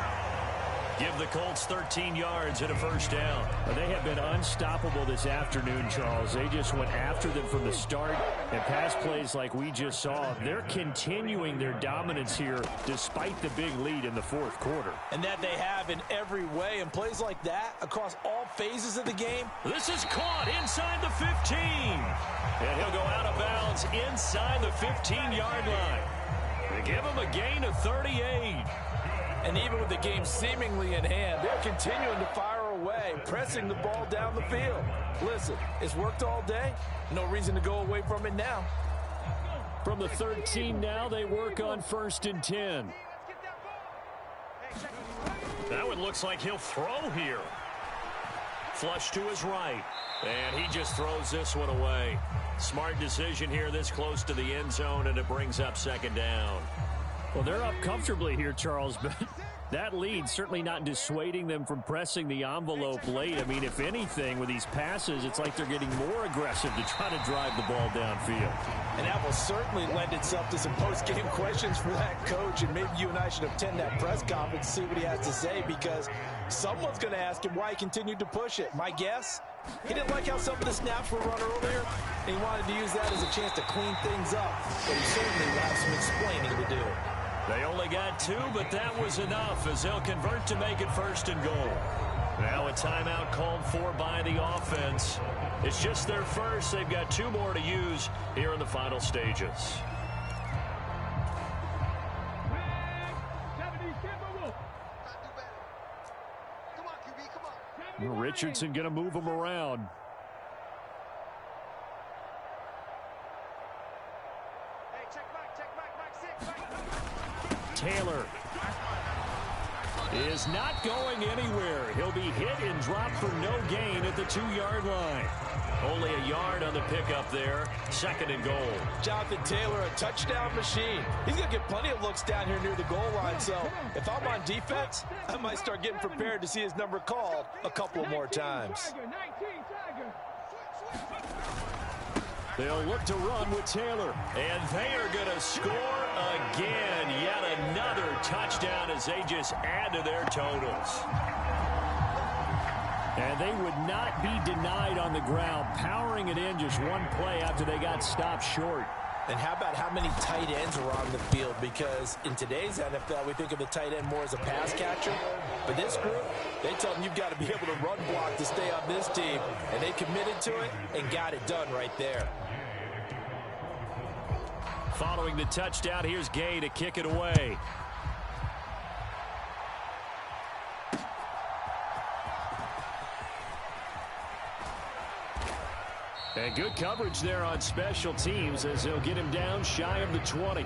Give the Colts 13 yards and a first down. They have been unstoppable this afternoon, Charles. They just went after them from the start, and pass plays like we just saw. They're continuing their dominance here despite the big lead in the fourth quarter. And that they have in every way, and plays like that across all phases of the game. This is caught inside the 15. And he'll go out of bounds inside the 15-yard line. They give him a gain of 38. And even with the game seemingly in hand, they're continuing to fire away, pressing the ball down the field. Listen, it's worked all day. No reason to go away from it now. From the 13 now, they work on 1st and 10. That one looks like he'll throw here. Flush to his right. And he just throws this one away. Smart decision here this close to the end zone, and it brings up second down. Well, they're up comfortably here, Charles, but that lead certainly not dissuading them from pressing the envelope late. I mean, if anything, with these passes, it's like they're getting more aggressive to try to drive the ball downfield. And that will certainly lend itself to some post-game questions for that coach, and maybe you and I should attend that press conference and see what he has to say, because someone's going to ask him why he continued to push it. My guess? He didn't like how some of the snaps were run earlier, and he wanted to use that as a chance to clean things up. But he certainly will have some explaining to do. They only got 2, but that was enough as they'll convert to make it 1st and goal. Now a timeout called for by the offense. It's just their first. They've got 2 more to use here in the final stages. Richardson going to move him around. Taylor is not going anywhere. He'll be hit and dropped for no gain at the 2-yard line. Only a yard on the pickup there. 2nd and goal. Jonathan Taylor, a touchdown machine. He's going to get plenty of looks down here near the goal line. So if I'm on defense, I might start getting prepared to see his number called a couple more times. They'll look to run with Taylor. And they are going to score again. Yet another touchdown as they just add to their totals. And they would not be denied on the ground, powering it in just one play after they got stopped short. And how about how many tight ends are on the field? Because in today's NFL, we think of the tight end more as a pass catcher. But this group, they tell them you've got to be able to run block to stay on this team. And they committed to it and got it done right there. Following the touchdown, here's Gay to kick it away. And good coverage there on special teams as they'll get him down shy of the 20.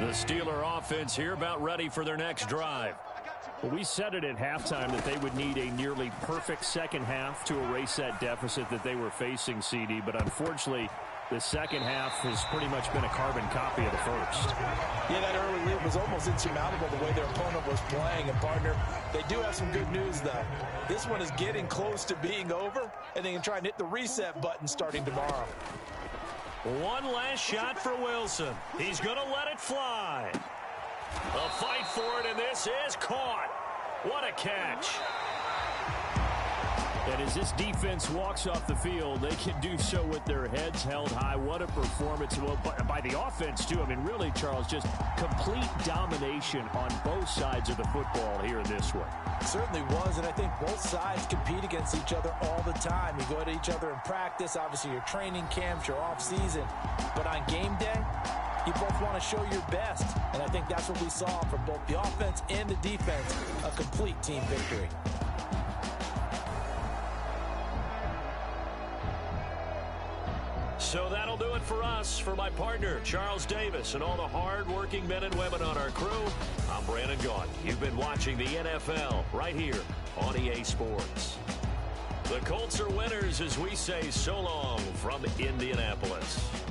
The Steeler offense here about ready for their next drive. Well, we said it at halftime that they would need a nearly perfect second half to erase that deficit that they were facing, CD. But unfortunately, the second half has pretty much been a carbon copy of the first. Yeah, that early lead was almost insurmountable the way their opponent was playing. And, partner, they do have some good news, though. This one is getting close to being over, and they can try and hit the reset button starting tomorrow. One last shot for Wilson. He's going to let it fly. A fight for it, and this is caught. What a catch. And as this defense walks off the field, they can do so with their heads held high. What a performance by the offense, too. I mean, really, Charles, just complete domination on both sides of the football here in this one. It certainly was, and I think both sides compete against each other all the time. You go to each other in practice. Obviously, your training camps, your off season. But on game day, You both want to show your best, and I think that's what we saw from both the offense and the defense, a complete team victory. So that'll do it for us. For my partner, Charles Davis, and all the hard-working men and women on our crew, I'm Brandon Gaudin. You've been watching the NFL right here on EA Sports. The Colts are winners as we say so long from Indianapolis.